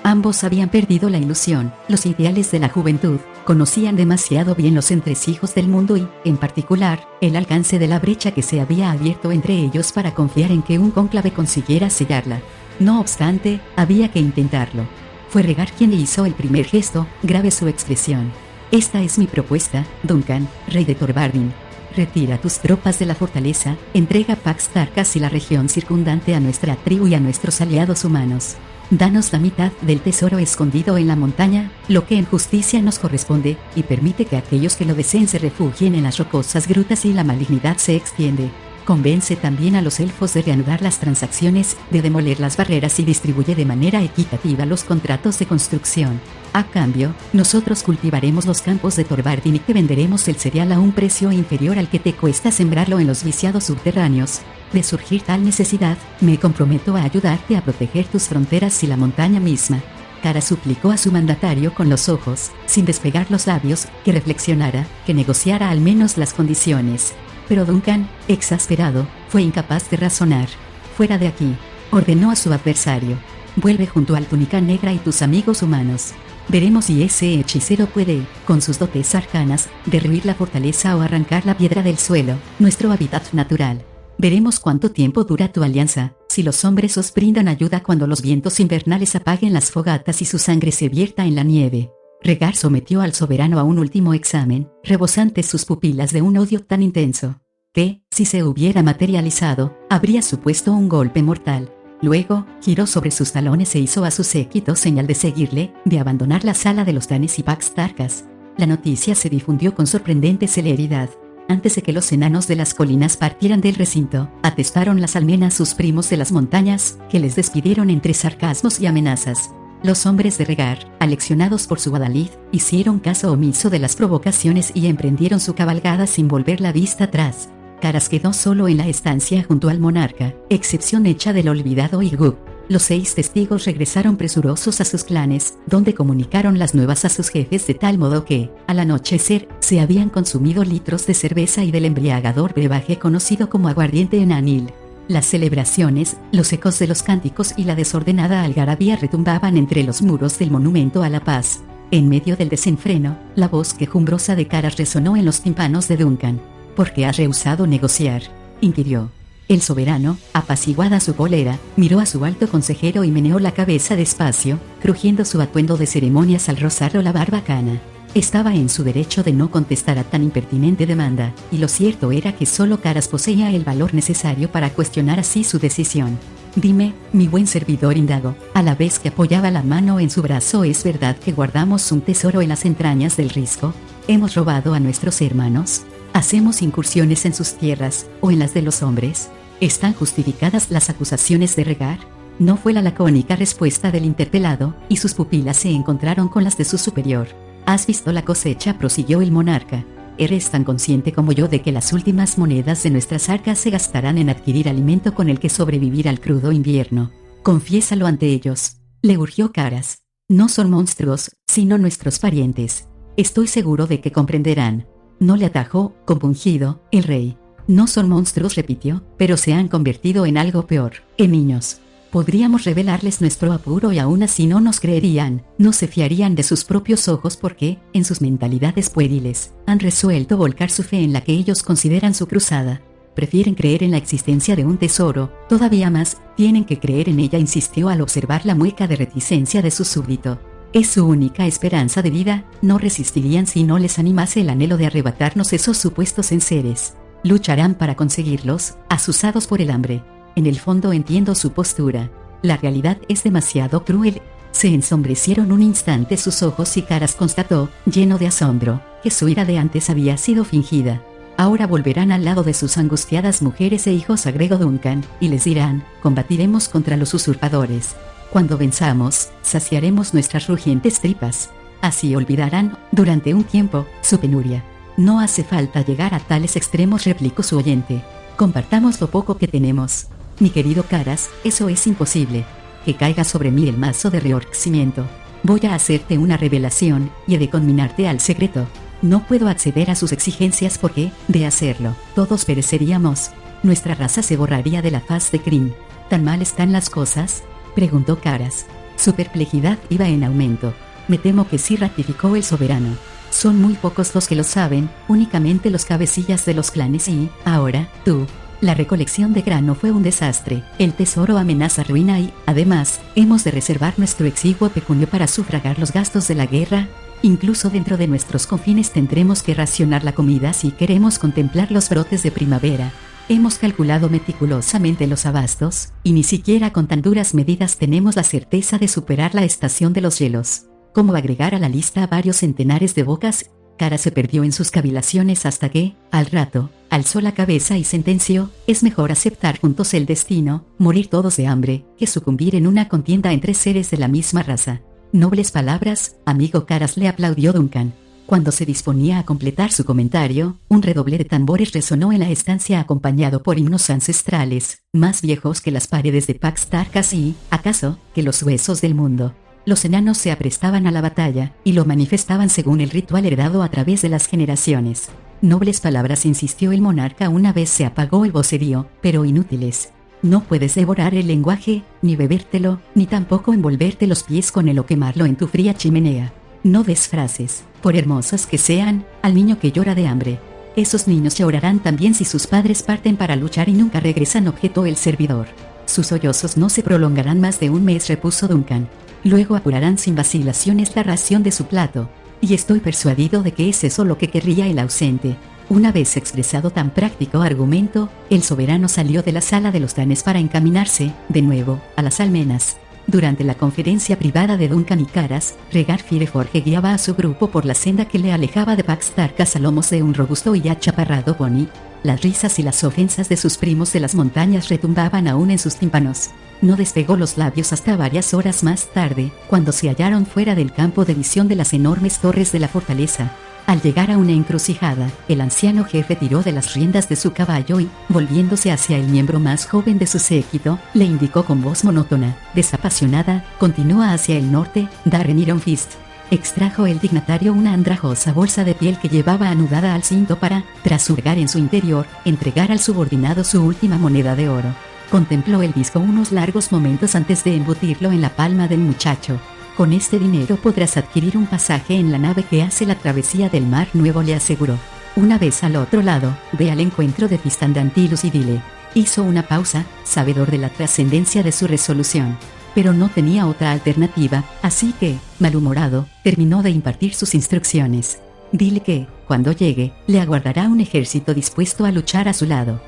Ambos habían perdido la ilusión, los ideales de la juventud, conocían demasiado bien los entresijos del mundo y, en particular, el alcance de la brecha que se había abierto entre ellos para confiar en que un cónclave consiguiera sellarla. No obstante, había que intentarlo. Fue Regar quien le hizo el primer gesto, grave su expresión. Esta es mi propuesta, Duncan, rey de Torvardin. Retira tus tropas de la fortaleza, entrega Pax Tarkas y la región circundante a nuestra tribu y a nuestros aliados humanos. Danos la mitad del tesoro escondido en la montaña, lo que en justicia nos corresponde, y permite que aquellos que lo deseen se refugien en las rocosas grutas y la malignidad se extiende. Convence también a los elfos de reanudar las transacciones, de demoler las barreras y distribuye de manera equitativa los contratos de construcción. A cambio, nosotros cultivaremos los campos de Torvardin y te venderemos el cereal a un precio inferior al que te cuesta sembrarlo en los viciados subterráneos. De surgir tal necesidad, me comprometo a ayudarte a proteger tus fronteras y la montaña misma. Caras suplicó a su mandatario con los ojos, sin despegar los labios, que reflexionara, que negociara al menos las condiciones. Pero Duncan, exasperado, fue incapaz de razonar. «Fuera de aquí», ordenó a su adversario. «Vuelve junto al túnica negra y tus amigos humanos. Veremos si ese hechicero puede, con sus dotes arcanas, derruir la fortaleza o arrancar la piedra del suelo, nuestro hábitat natural. Veremos cuánto tiempo dura tu alianza, si los hombres os brindan ayuda cuando los vientos invernales apaguen las fogatas y su sangre se vierta en la nieve. Rhaegar sometió al soberano a un último examen, rebosantes sus pupilas de un odio tan intenso, que, si se hubiera materializado, habría supuesto un golpe mortal. Luego, giró sobre sus talones e hizo a su séquito señal de seguirle, de abandonar la sala de los Danes y Pax Tarkas. La noticia se difundió con sorprendente celeridad. Antes de que los enanos de las colinas partieran del recinto, atestaron las almenas sus primos de las montañas, que les despidieron entre sarcasmos y amenazas. Los hombres de Rhaegar, aleccionados por su adalid, hicieron caso omiso de las provocaciones y emprendieron su cabalgada sin volver la vista atrás. Caras quedó solo en la estancia junto al monarca, excepción hecha del olvidado Ygug. Los 6 testigos regresaron presurosos a sus clanes, donde comunicaron las nuevas a sus jefes de tal modo que, al anochecer, se habían consumido litros de cerveza y del embriagador brebaje conocido como aguardiente enanil. Las celebraciones, los ecos de los cánticos y la desordenada algarabía retumbaban entre los muros del monumento a la paz. En medio del desenfreno, la voz quejumbrosa de Caras resonó en los tímpanos de Duncan. ¿Por qué has rehusado negociar?, inquirió. El soberano, apaciguada su cólera, miró a su alto consejero y meneó la cabeza despacio, crujiendo su atuendo de ceremonias al rozarlo la barbacana. Estaba en su derecho de no contestar a tan impertinente demanda, y lo cierto era que solo Caras poseía el valor necesario para cuestionar así su decisión. Dime, mi buen servidor, indagó, a la vez que apoyaba la mano en su brazo, ¿es verdad que guardamos un tesoro en las entrañas del risco? ¿Hemos robado a nuestros hermanos? ¿Hacemos incursiones en sus tierras, o en las de los hombres? ¿Están justificadas las acusaciones de Rhaegar? No fue la lacónica respuesta del interpelado, y sus pupilas se encontraron con las de su superior. ¿Has visto la cosecha?, prosiguió el monarca. Eres tan consciente como yo de que las últimas monedas de nuestras arcas se gastarán en adquirir alimento con el que sobrevivir al crudo invierno. Confiésalo ante ellos, le urgió Caras. No son monstruos, sino nuestros parientes. Estoy seguro de que comprenderán. No le atajó, compungido, el rey. No son monstruos, repitió, pero se han convertido en algo peor, en niños. Podríamos revelarles nuestro apuro y aún así no nos creerían, no se fiarían de sus propios ojos porque, en sus mentalidades pueriles, han resuelto volcar su fe en la que ellos consideran su cruzada. Prefieren creer en la existencia de un tesoro, todavía más, tienen que creer en ella, insistió al observar la mueca de reticencia de su súbdito. Es su única esperanza de vida, no resistirían si no les animase el anhelo de arrebatarnos esos supuestos enseres. Lucharán para conseguirlos, azuzados por el hambre. En el fondo entiendo su postura. La realidad es demasiado cruel. Se ensombrecieron un instante sus ojos y Caras constató, lleno de asombro, que su ira de antes había sido fingida. Ahora volverán al lado de sus angustiadas mujeres e hijos, agregó Duncan, y les dirán, combatiremos contra los usurpadores. Cuando venzamos, saciaremos nuestras rugientes tripas. Así olvidarán, durante un tiempo, su penuria. No hace falta llegar a tales extremos, replicó su oyente. Compartamos lo poco que tenemos. Mi querido Caras, eso es imposible. Que caiga sobre mí el mazo de reorcimiento. Voy a hacerte una revelación, y he de conminarte al secreto. No puedo acceder a sus exigencias porque, de hacerlo, todos pereceríamos. Nuestra raza se borraría de la faz de Krynn. ¿Tan mal están las cosas?, preguntó Caras. Su perplejidad iba en aumento. Me temo que sí, ratificó el soberano. Son muy pocos los que lo saben, únicamente los cabecillas de los clanes y, ahora, tú. La recolección de grano fue un desastre, el tesoro amenaza ruina y, además, hemos de reservar nuestro exiguo pecunio para sufragar los gastos de la guerra. Incluso dentro de nuestros confines tendremos que racionar la comida si queremos contemplar los brotes de primavera. Hemos calculado meticulosamente los abastos, y ni siquiera con tan duras medidas tenemos la certeza de superar la estación de los hielos. ¿Cómo agregar a la lista a varios centenares de bocas? Caras se perdió en sus cavilaciones hasta que, al rato, alzó la cabeza y sentenció, es mejor aceptar juntos el destino, morir todos de hambre, que sucumbir en una contienda entre seres de la misma raza. Nobles palabras, amigo Caras, le aplaudió Duncan. Cuando se disponía a completar su comentario, un redoble de tambores resonó en la estancia acompañado por himnos ancestrales, más viejos que las paredes de Pax Tarkas y, acaso, que los huesos del mundo. Los enanos se aprestaban a la batalla, y lo manifestaban según el ritual heredado a través de las generaciones. Nobles palabras, insistió el monarca una vez se apagó el vocerío, pero inútiles. No puedes devorar el lenguaje, ni bebértelo, ni tampoco envolverte los pies con él o quemarlo en tu fría chimenea. No des frases, por hermosas que sean, al niño que llora de hambre. Esos niños llorarán también si sus padres parten para luchar y nunca regresan, objetó el servidor. Sus sollozos no se prolongarán más de un mes, repuso Duncan. Luego apurarán sin vacilaciones la ración de su plato. Y estoy persuadido de que es eso lo que querría el ausente. Una vez expresado tan práctico argumento, el soberano salió de la sala de los danes para encaminarse, de nuevo, a las almenas. Durante la conferencia privada de Duncan y Caras, Regar Fireforge guiaba a su grupo por la senda que le alejaba de Paxtarcas a lomos de un robusto y achaparrado pony. Las risas y las ofensas de sus primos de las montañas retumbaban aún en sus tímpanos. No despegó los labios hasta varias horas más tarde, cuando se hallaron fuera del campo de visión de las enormes torres de la fortaleza. Al llegar a una encrucijada, el anciano jefe tiró de las riendas de su caballo y, volviéndose hacia el miembro más joven de su séquito, le indicó con voz monótona, desapasionada: continúa hacia el norte, Darren Iron Fist. Extrajo el dignatario una andrajosa bolsa de piel que llevaba anudada al cinto para, tras hurgar en su interior, entregar al subordinado su última moneda de oro. Contempló el disco unos largos momentos antes de embutirlo en la palma del muchacho. Con este dinero podrás adquirir un pasaje en la nave que hace la travesía del Mar Nuevo, le aseguró. Una vez al otro lado, ve al encuentro de Fistandantilus y dile. Hizo una pausa, sabedor de la trascendencia de su resolución. Pero no tenía otra alternativa, así que, malhumorado, terminó de impartir sus instrucciones. Dile que, cuando llegue, le aguardará un ejército dispuesto a luchar a su lado.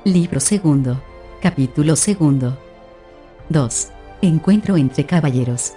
Libro segundo. Capítulo segundo. 2. Encuentro entre caballeros.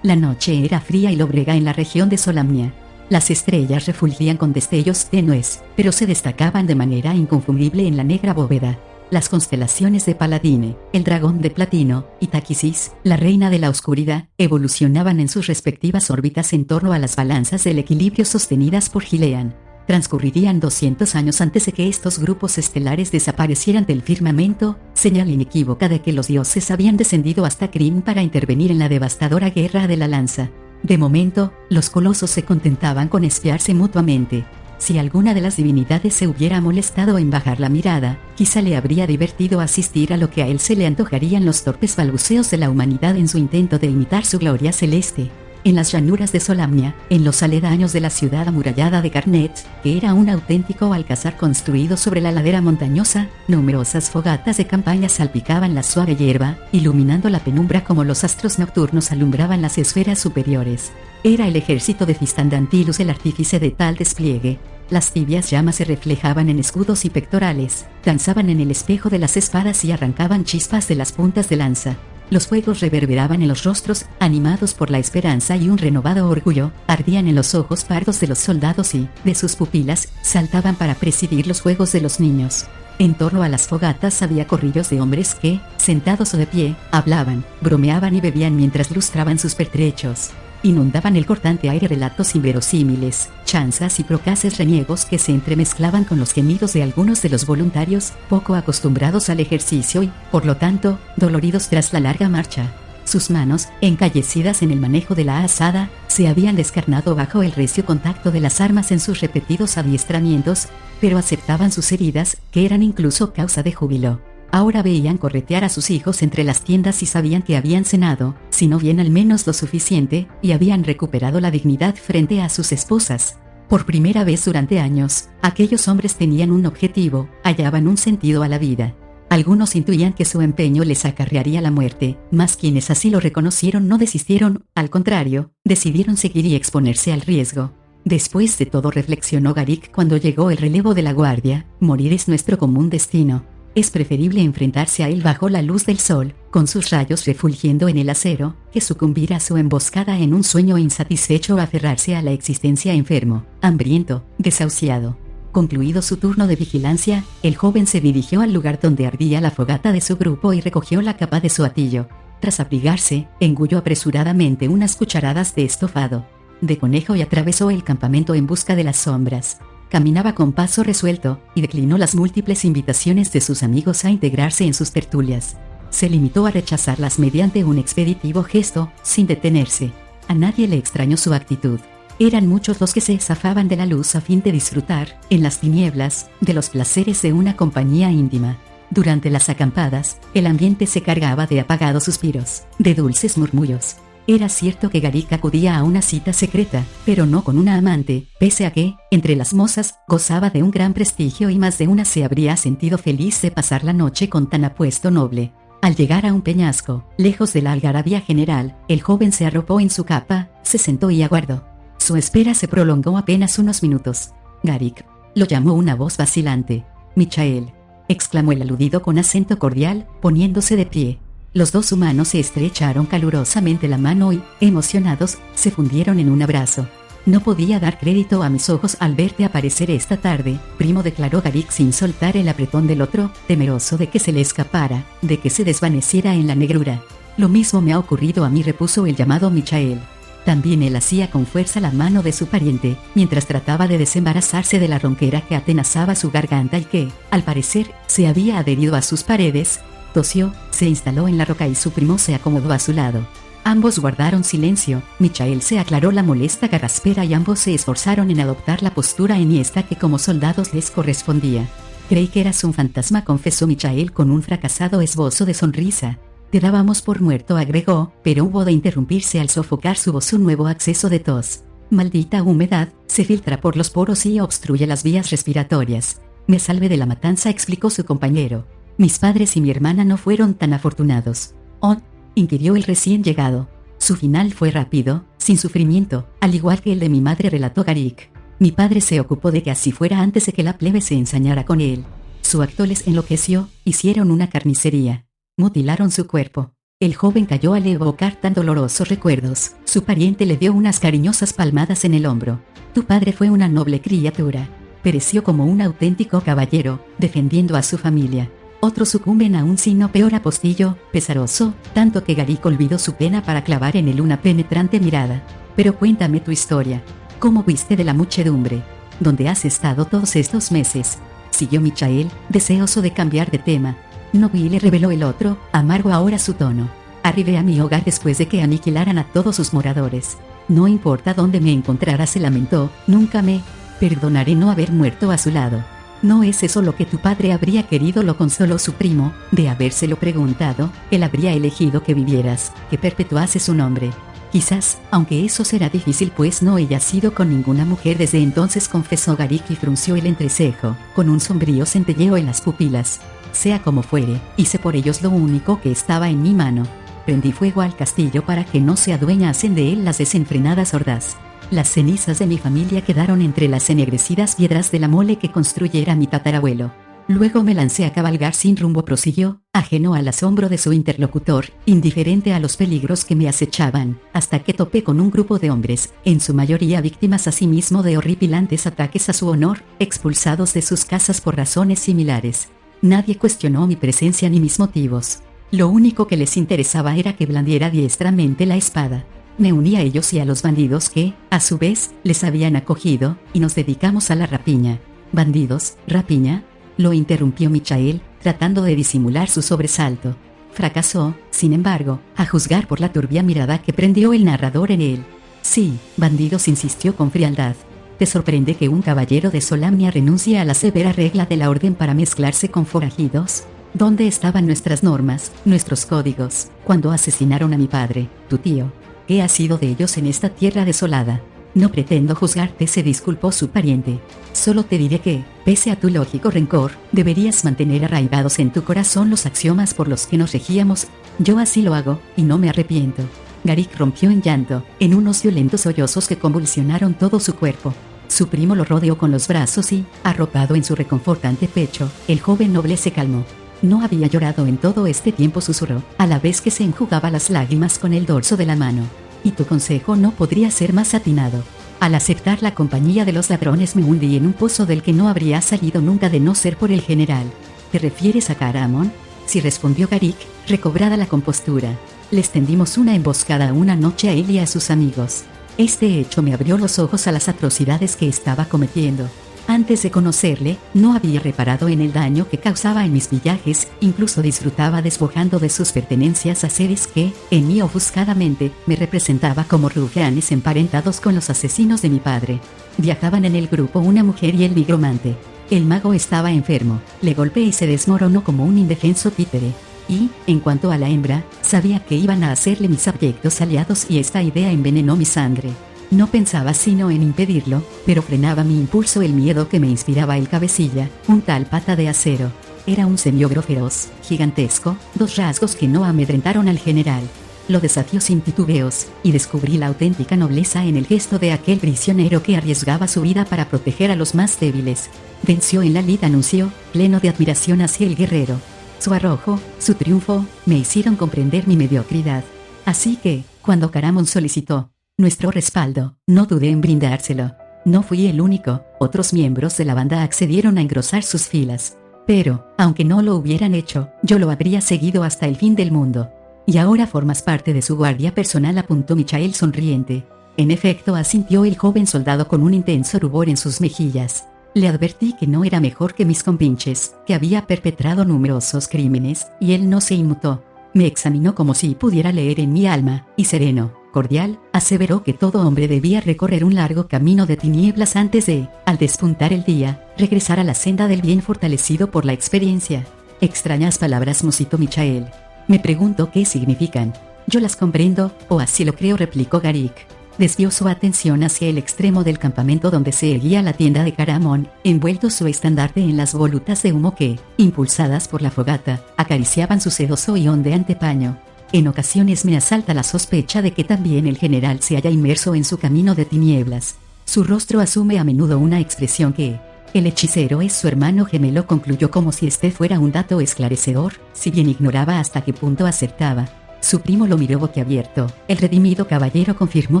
La noche era fría y lóbrega en la región de Solamnia. Las estrellas refulgían con destellos tenues, pero se destacaban de manera inconfundible en la negra bóveda. Las constelaciones de Paladine, el dragón de platino, y Taquisis, la reina de la oscuridad, evolucionaban en sus respectivas órbitas en torno a las balanzas del equilibrio sostenidas por Gilean. Transcurrirían 200 años antes de que estos grupos estelares desaparecieran del firmamento, señal inequívoca de que los dioses habían descendido hasta Kryn para intervenir en la devastadora guerra de la lanza. De momento, los colosos se contentaban con espiarse mutuamente. Si alguna de las divinidades se hubiera molestado en bajar la mirada, quizá le habría divertido asistir a lo que a él se le antojarían los torpes balbuceos de la humanidad en su intento de imitar su gloria celeste. En las llanuras de Solamnia, en los aledaños de la ciudad amurallada de Garnet, que era un auténtico alcázar construido sobre la ladera montañosa, numerosas fogatas de campaña salpicaban la suave hierba, iluminando la penumbra como los astros nocturnos alumbraban las esferas superiores. Era el ejército de Fistandantilus el artífice de tal despliegue. Las tibias llamas se reflejaban en escudos y pectorales, danzaban en el espejo de las espadas y arrancaban chispas de las puntas de lanza. Los fuegos reverberaban en los rostros, animados por la esperanza y un renovado orgullo, ardían en los ojos pardos de los soldados y, de sus pupilas, saltaban para presidir los juegos de los niños. En torno a las fogatas había corrillos de hombres que, sentados o de pie, hablaban, bromeaban y bebían mientras lustraban sus pertrechos. Inundaban el cortante aire relatos inverosímiles, chanzas y procaces reniegos que se entremezclaban con los gemidos de algunos de los voluntarios, poco acostumbrados al ejercicio y, por lo tanto, doloridos tras la larga marcha. Sus manos, encallecidas en el manejo de la azada, se habían descarnado bajo el recio contacto de las armas en sus repetidos adiestramientos, pero aceptaban sus heridas, que eran incluso causa de júbilo. Ahora veían corretear a sus hijos entre las tiendas y sabían que habían cenado, si no bien al menos lo suficiente, y habían recuperado la dignidad frente a sus esposas. Por primera vez durante años, aquellos hombres tenían un objetivo, hallaban un sentido a la vida. Algunos intuían que su empeño les acarrearía la muerte, mas quienes así lo reconocieron no desistieron, al contrario, decidieron seguir y exponerse al riesgo. Después de todo, reflexionó Garik cuando llegó el relevo de la guardia, morir es nuestro común destino. Es preferible enfrentarse a él bajo la luz del sol, con sus rayos refulgiendo en el acero, que sucumbir a su emboscada en un sueño insatisfecho o aferrarse a la existencia enfermo, hambriento, desahuciado. Concluido su turno de vigilancia, el joven se dirigió al lugar donde ardía la fogata de su grupo y recogió la capa de su hatillo. Tras abrigarse, engulló apresuradamente unas cucharadas de estofado de conejo y atravesó el campamento en busca de las sombras. Caminaba con paso resuelto, y declinó las múltiples invitaciones de sus amigos a integrarse en sus tertulias. Se limitó a rechazarlas mediante un expeditivo gesto, sin detenerse. A nadie le extrañó su actitud. Eran muchos los que se zafaban de la luz a fin de disfrutar, en las tinieblas, de los placeres de una compañía íntima. Durante las acampadas, el ambiente se cargaba de apagados suspiros, de dulces murmullos. Era cierto que Garik acudía a una cita secreta, pero no con una amante, pese a que, entre las mozas, gozaba de un gran prestigio y más de una se habría sentido feliz de pasar la noche con tan apuesto noble. Al llegar a un peñasco, lejos de la algarabía general, el joven se arropó en su capa, se sentó y aguardó. Su espera se prolongó apenas unos minutos. Garik, lo llamó una voz vacilante. «Michael», exclamó el aludido con acento cordial, poniéndose de pie. Los dos humanos se estrecharon calurosamente la mano y, emocionados, se fundieron en un abrazo. «No podía dar crédito a mis ojos al verte aparecer esta tarde», primo, declaró Garik sin soltar el apretón del otro, temeroso de que se le escapara, de que se desvaneciera en la negrura. «Lo mismo me ha ocurrido a mí», repuso el llamado Michael. También él hacía con fuerza la mano de su pariente, mientras trataba de desembarazarse de la ronquera que atenazaba su garganta y que, al parecer, se había adherido a sus paredes. Tosió, se instaló en la roca y su primo se acomodó a su lado. Ambos guardaron silencio. Michael se aclaró la molesta garraspera y ambos se esforzaron en adoptar la postura enhiesta que como soldados les correspondía. «Creí que eras un fantasma», confesó Michael con un fracasado esbozo de sonrisa. «Te dábamos por muerto», agregó, pero hubo de interrumpirse al sofocar su voz un nuevo acceso de tos. «Maldita humedad, se filtra por los poros y obstruye las vías respiratorias. Me salvé de la matanza», explicó su compañero. «Mis padres y mi hermana no fueron tan afortunados». «Oh», inquirió el recién llegado. «Su final fue rápido, sin sufrimiento, al igual que el de mi madre», relató Garik. «Mi padre se ocupó de que así fuera antes de que la plebe se ensañara con él. Su acto les enloqueció, hicieron una carnicería. Mutilaron su cuerpo». El joven cayó al evocar tan dolorosos recuerdos. Su pariente le dio unas cariñosas palmadas en el hombro. «Tu padre fue una noble criatura. Pereció como un auténtico caballero, defendiendo a su familia. Otros sucumben a un sino peor», apostillo, pesaroso, tanto que Garik olvidó su pena para clavar en él una penetrante mirada. «Pero cuéntame tu historia. ¿Cómo viste de la muchedumbre? ¿Dónde has estado todos estos meses?», siguió Michael, deseoso de cambiar de tema. «No vi», le reveló el otro, amargo ahora su tono. «Arribé a mi hogar después de que aniquilaran a todos sus moradores. No importa dónde me encontrara», se lamentó, «nunca me perdonaré no haber muerto a su lado». «¿No es eso lo que tu padre habría querido?», lo consoló su primo. «De habérselo preguntado, él habría elegido que vivieras, que perpetuases su nombre». «Quizás, aunque eso será difícil pues no he yacido con ninguna mujer desde entonces», confesó Garik y frunció el entrecejo, con un sombrío centelleo en las pupilas. «Sea como fuere, hice por ellos lo único que estaba en mi mano. Prendí fuego al castillo para que no se adueñasen de él las desenfrenadas hordas. Las cenizas de mi familia quedaron entre las ennegrecidas piedras de la mole que construyera mi tatarabuelo. Luego me lancé a cabalgar sin rumbo», prosiguió, ajeno al asombro de su interlocutor, indiferente a los peligros que me acechaban, «hasta que topé con un grupo de hombres, en su mayoría víctimas asimismo de horripilantes ataques a su honor, expulsados de sus casas por razones similares. Nadie cuestionó mi presencia ni mis motivos. Lo único que les interesaba era que blandiera diestramente la espada. Me uní a ellos y a los bandidos que, a su vez, les habían acogido, y nos dedicamos a la rapiña». «¿Bandidos? ¿Rapiña?», lo interrumpió Michael, tratando de disimular su sobresalto. Fracasó, sin embargo, a juzgar por la turbia mirada que prendió el narrador en él. «Sí, bandidos», insistió con frialdad. «¿Te sorprende que un caballero de Solamnia renuncie a la severa regla de la orden para mezclarse con forajidos? ¿Dónde estaban nuestras normas, nuestros códigos, cuando asesinaron a mi padre, tu tío? ¿Qué ha sido de ellos en esta tierra desolada?». «No pretendo juzgarte», se disculpó su pariente. «Solo te diré que, pese a tu lógico rencor, deberías mantener arraigados en tu corazón los axiomas por los que nos regíamos. Yo así lo hago, y no me arrepiento». Garik rompió en llanto, en unos violentos sollozos que convulsionaron todo su cuerpo. Su primo lo rodeó con los brazos y, arropado en su reconfortante pecho, el joven noble se calmó. «No había llorado en todo este tiempo», susurró, a la vez que se enjugaba las lágrimas con el dorso de la mano. «Y tu consejo no podría ser más atinado. Al aceptar la compañía de los ladrones me hundí en un pozo del que no habría salido nunca de no ser por el general». «¿Te refieres a Caramón?», sí, respondió Garik, recobrada la compostura. «Les tendimos una emboscada una noche a él y a sus amigos. Este hecho me abrió los ojos a las atrocidades que estaba cometiendo. Antes de conocerle, no había reparado en el daño que causaba en mis viajes, incluso disfrutaba despojando de sus pertenencias a seres que, en mi ofuscadamente, me representaba como rufianes emparentados con los asesinos de mi padre. Viajaban en el grupo una mujer y el nigromante. El mago estaba enfermo, le golpeé y se desmoronó como un indefenso títere. Y, en cuanto a la hembra, sabía que iban a hacerle mis abyectos aliados y esta idea envenenó mi sangre. No pensaba sino en impedirlo, pero frenaba mi impulso el miedo que me inspiraba el cabecilla, un tal Pata de Acero. Era un semiogro feroz, gigantesco, dos rasgos que no amedrentaron al general. Lo desafió sin titubeos, y descubrí la auténtica nobleza en el gesto de aquel prisionero que arriesgaba su vida para proteger a los más débiles. Venció en la lid, anunció, pleno de admiración hacia el guerrero. Su arrojo, su triunfo, me hicieron comprender mi mediocridad. Así que, cuando Caramon solicitó nuestro respaldo, no dudé en brindárselo. No fui el único, otros miembros de la banda accedieron a engrosar sus filas. Pero, aunque no lo hubieran hecho, yo lo habría seguido hasta el fin del mundo. Y ahora formas parte de su guardia personal, apuntó Michael sonriente. En efecto, asintió el joven soldado con un intenso rubor en sus mejillas. Le advertí que no era mejor que mis compinches, que había perpetrado numerosos crímenes, y él no se inmutó. Me examinó como si pudiera leer en mi alma, y sereno, cordial, aseveró que todo hombre debía recorrer un largo camino de tinieblas antes de, al despuntar el día, regresar a la senda del bien fortalecido por la experiencia. Extrañas palabras, musitó Michael. Me pregunto qué significan. Yo las comprendo, o así lo creo, replicó Garik. Desvió su atención hacia el extremo del campamento donde se erguía la tienda de Caramon, envuelto su estandarte en las volutas de humo que, impulsadas por la fogata, acariciaban su sedoso y ondeante paño. En ocasiones me asalta la sospecha de que también el general se haya inmerso en su camino de tinieblas. Su rostro asume a menudo una expresión que... El hechicero es su hermano gemelo, concluyó como si este fuera un dato esclarecedor, si bien ignoraba hasta qué punto acertaba. Su primo lo miró boquiabierto. El redimido caballero confirmó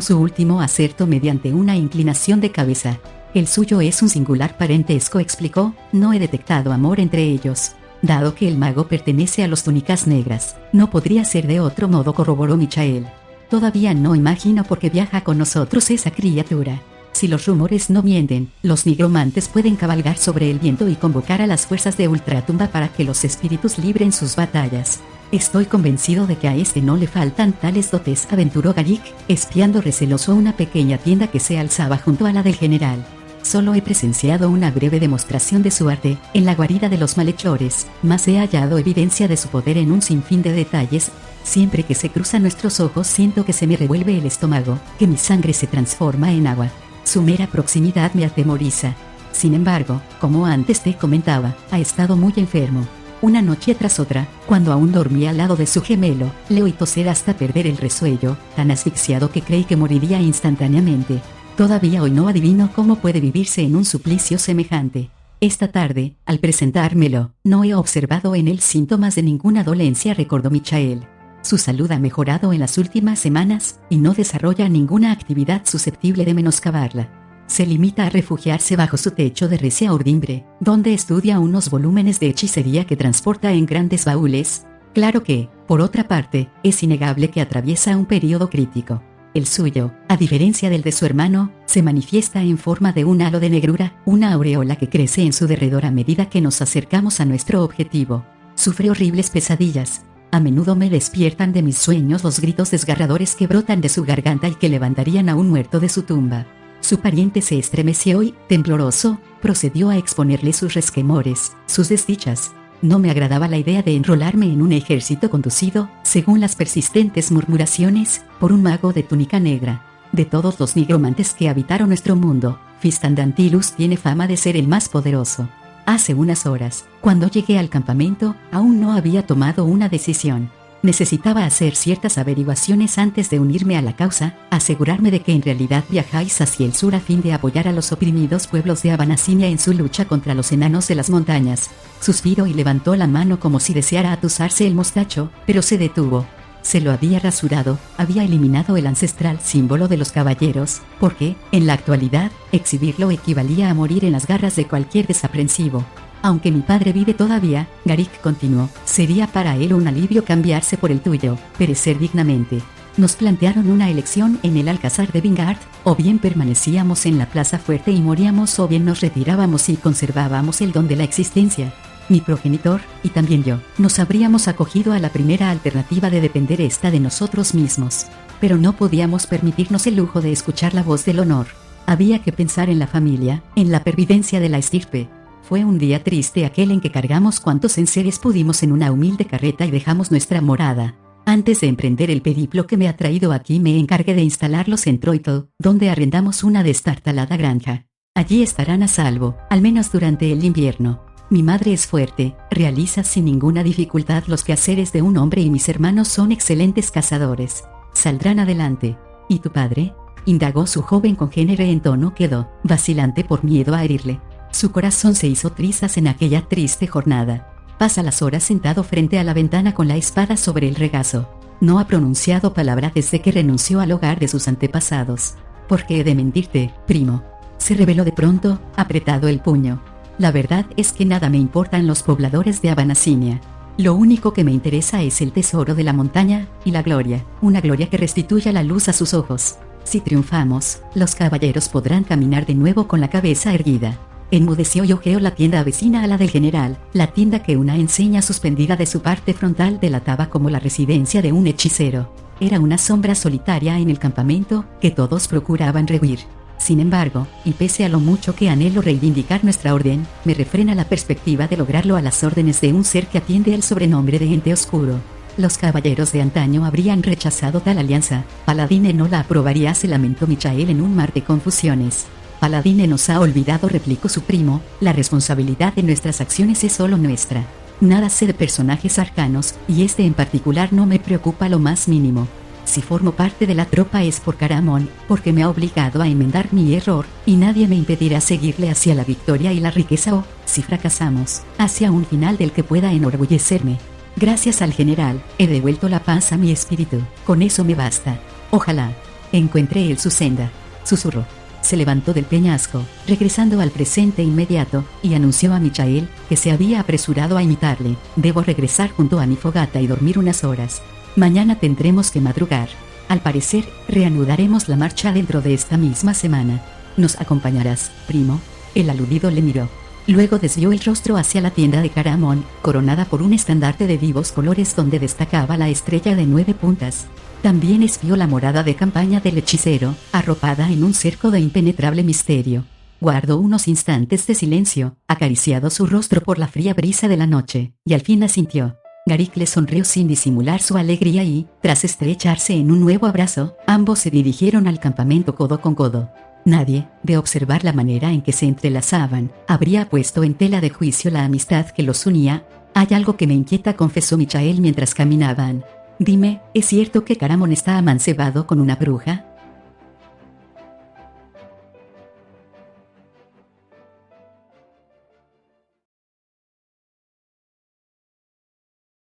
su último acerto mediante una inclinación de cabeza. El suyo es un singular parentesco, explicó, no he detectado amor entre ellos. Dado que el mago pertenece a los túnicas negras, no podría ser de otro modo, corroboró Michael. Todavía no imagino por qué viaja con nosotros esa criatura. Si los rumores no mienten, los nigromantes pueden cabalgar sobre el viento y convocar a las fuerzas de Ultratumba para que los espíritus libren sus batallas. Estoy convencido de que a este no le faltan tales dotes, aventuró Garik, espiando receloso una pequeña tienda que se alzaba junto a la del general. Solo he presenciado una breve demostración de su arte, en la guarida de los malhechores, mas he hallado evidencia de su poder en un sinfín de detalles. Siempre que se cruzan nuestros ojos siento que se me revuelve el estómago, que mi sangre se transforma en agua. Su mera proximidad me atemoriza. Sin embargo, como antes te comentaba, ha estado muy enfermo. Una noche tras otra, cuando aún dormía al lado de su gemelo, le oí toser hasta perder el resuello, tan asfixiado que creí que moriría instantáneamente. Todavía hoy no adivino cómo puede vivirse en un suplicio semejante. Esta tarde, al presentármelo, no he observado en él síntomas de ninguna dolencia, recordó Michael. Su salud ha mejorado en las últimas semanas, y no desarrolla ninguna actividad susceptible de menoscabarla. Se limita a refugiarse bajo su techo de recia urdimbre, donde estudia unos volúmenes de hechicería que transporta en grandes baúles. Claro que, por otra parte, es innegable que atraviesa un periodo crítico. El suyo, a diferencia del de su hermano, se manifiesta en forma de un halo de negrura, una aureola que crece en su derredor a medida que nos acercamos a nuestro objetivo. Sufre horribles pesadillas. A menudo me despiertan de mis sueños los gritos desgarradores que brotan de su garganta y que levantarían a un muerto de su tumba. Su pariente se estremeció y, tembloroso, procedió a exponerle sus resquemores, sus desdichas. No me agradaba la idea de enrolarme en un ejército conducido, según las persistentes murmuraciones, por un mago de túnica negra. De todos los nigromantes que habitaron nuestro mundo, Fistandantilus tiene fama de ser el más poderoso. Hace unas horas, cuando llegué al campamento, aún no había tomado una decisión. Necesitaba hacer ciertas averiguaciones antes de unirme a la causa, asegurarme de que en realidad viajáis hacia el sur a fin de apoyar a los oprimidos pueblos de Abanasinia en su lucha contra los enanos de las montañas. Suspiró y levantó la mano como si deseara atusarse el mostacho, pero se detuvo. Se lo había rasurado, había eliminado el ancestral símbolo de los caballeros, porque, en la actualidad, exhibirlo equivalía a morir en las garras de cualquier desaprensivo. Aunque mi padre vive todavía, Garik continuó, sería para él un alivio cambiarse por el tuyo, perecer dignamente. Nos plantearon una elección en el Alcázar de Vingard, o bien permanecíamos en la Plaza Fuerte y moríamos, o bien nos retirábamos y conservábamos el don de la existencia. Mi progenitor, y también yo, nos habríamos acogido a la primera alternativa de depender esta de nosotros mismos. Pero no podíamos permitirnos el lujo de escuchar la voz del honor. Había que pensar en la familia, en la pervivencia de la estirpe. Fue un día triste aquel en que cargamos cuantos enseres pudimos en una humilde carreta y dejamos nuestra morada. Antes de emprender el periplo que me ha traído aquí me encargué de instalarlos en Troito, donde arrendamos una destartalada granja. Allí estarán a salvo, al menos durante el invierno. Mi madre es fuerte, realiza sin ninguna dificultad los quehaceres de un hombre y mis hermanos son excelentes cazadores. Saldrán adelante. ¿Y tu padre?, indagó su joven congénere en tono quedó, vacilante por miedo a herirle. Su corazón se hizo trizas en aquella triste jornada. Pasa las horas sentado frente a la ventana con la espada sobre el regazo. No ha pronunciado palabra desde que renunció al hogar de sus antepasados. ¿Por qué he de mentirte, primo?, se reveló de pronto, apretado el puño. La verdad es que nada me importan los pobladores de Abanasinia. Lo único que me interesa es el tesoro de la montaña, y la gloria, una gloria que restituya la luz a sus ojos. Si triunfamos, los caballeros podrán caminar de nuevo con la cabeza erguida. Enmudeció y ojeó la tienda vecina a la del general, la tienda que una enseña suspendida de su parte frontal delataba como la residencia de un hechicero. Era una sombra solitaria en el campamento, que todos procuraban rehuir. Sin embargo, y pese a lo mucho que anhelo reivindicar nuestra orden, me refrena la perspectiva de lograrlo a las órdenes de un ser que atiende al sobrenombre de ente oscuro. Los caballeros de antaño habrían rechazado tal alianza. Paladine no la aprobaría, se lamentó Michael en un mar de confusiones. Paladine nos ha olvidado, replicó su primo, la responsabilidad de nuestras acciones es solo nuestra. Nada sé de personajes arcanos, y este en particular no me preocupa lo más mínimo. Si formo parte de la tropa es por Caramón, porque me ha obligado a enmendar mi error, y nadie me impedirá seguirle hacia la victoria y la riqueza o, si fracasamos, hacia un final del que pueda enorgullecerme. Gracias al general, he devuelto la paz a mi espíritu, con eso me basta. Ojalá encuentre él su senda, susurró. Se levantó del peñasco, regresando al presente inmediato, y anunció a Michael, que se había apresurado a imitarle: debo regresar junto a mi fogata y dormir unas horas. Mañana tendremos que madrugar. Al parecer, reanudaremos la marcha dentro de esta misma semana. ¿Nos acompañarás, primo?, el aludido le miró. Luego desvió el rostro hacia la tienda de Caramón, coronada por un estandarte de vivos colores donde destacaba la estrella de 9 puntas. También espió la morada de campaña del hechicero, arropada en un cerco de impenetrable misterio. Guardó unos instantes de silencio, acariciado su rostro por la fría brisa de la noche, y al fin asintió. Garik le sonrió sin disimular su alegría y, tras estrecharse en un nuevo abrazo, ambos se dirigieron al campamento codo con codo. Nadie, de observar la manera en que se entrelazaban, habría puesto en tela de juicio la amistad que los unía. Hay algo que me inquieta, confesó Michael mientras caminaban. Dime, ¿es cierto que Caramón está amancebado con una bruja?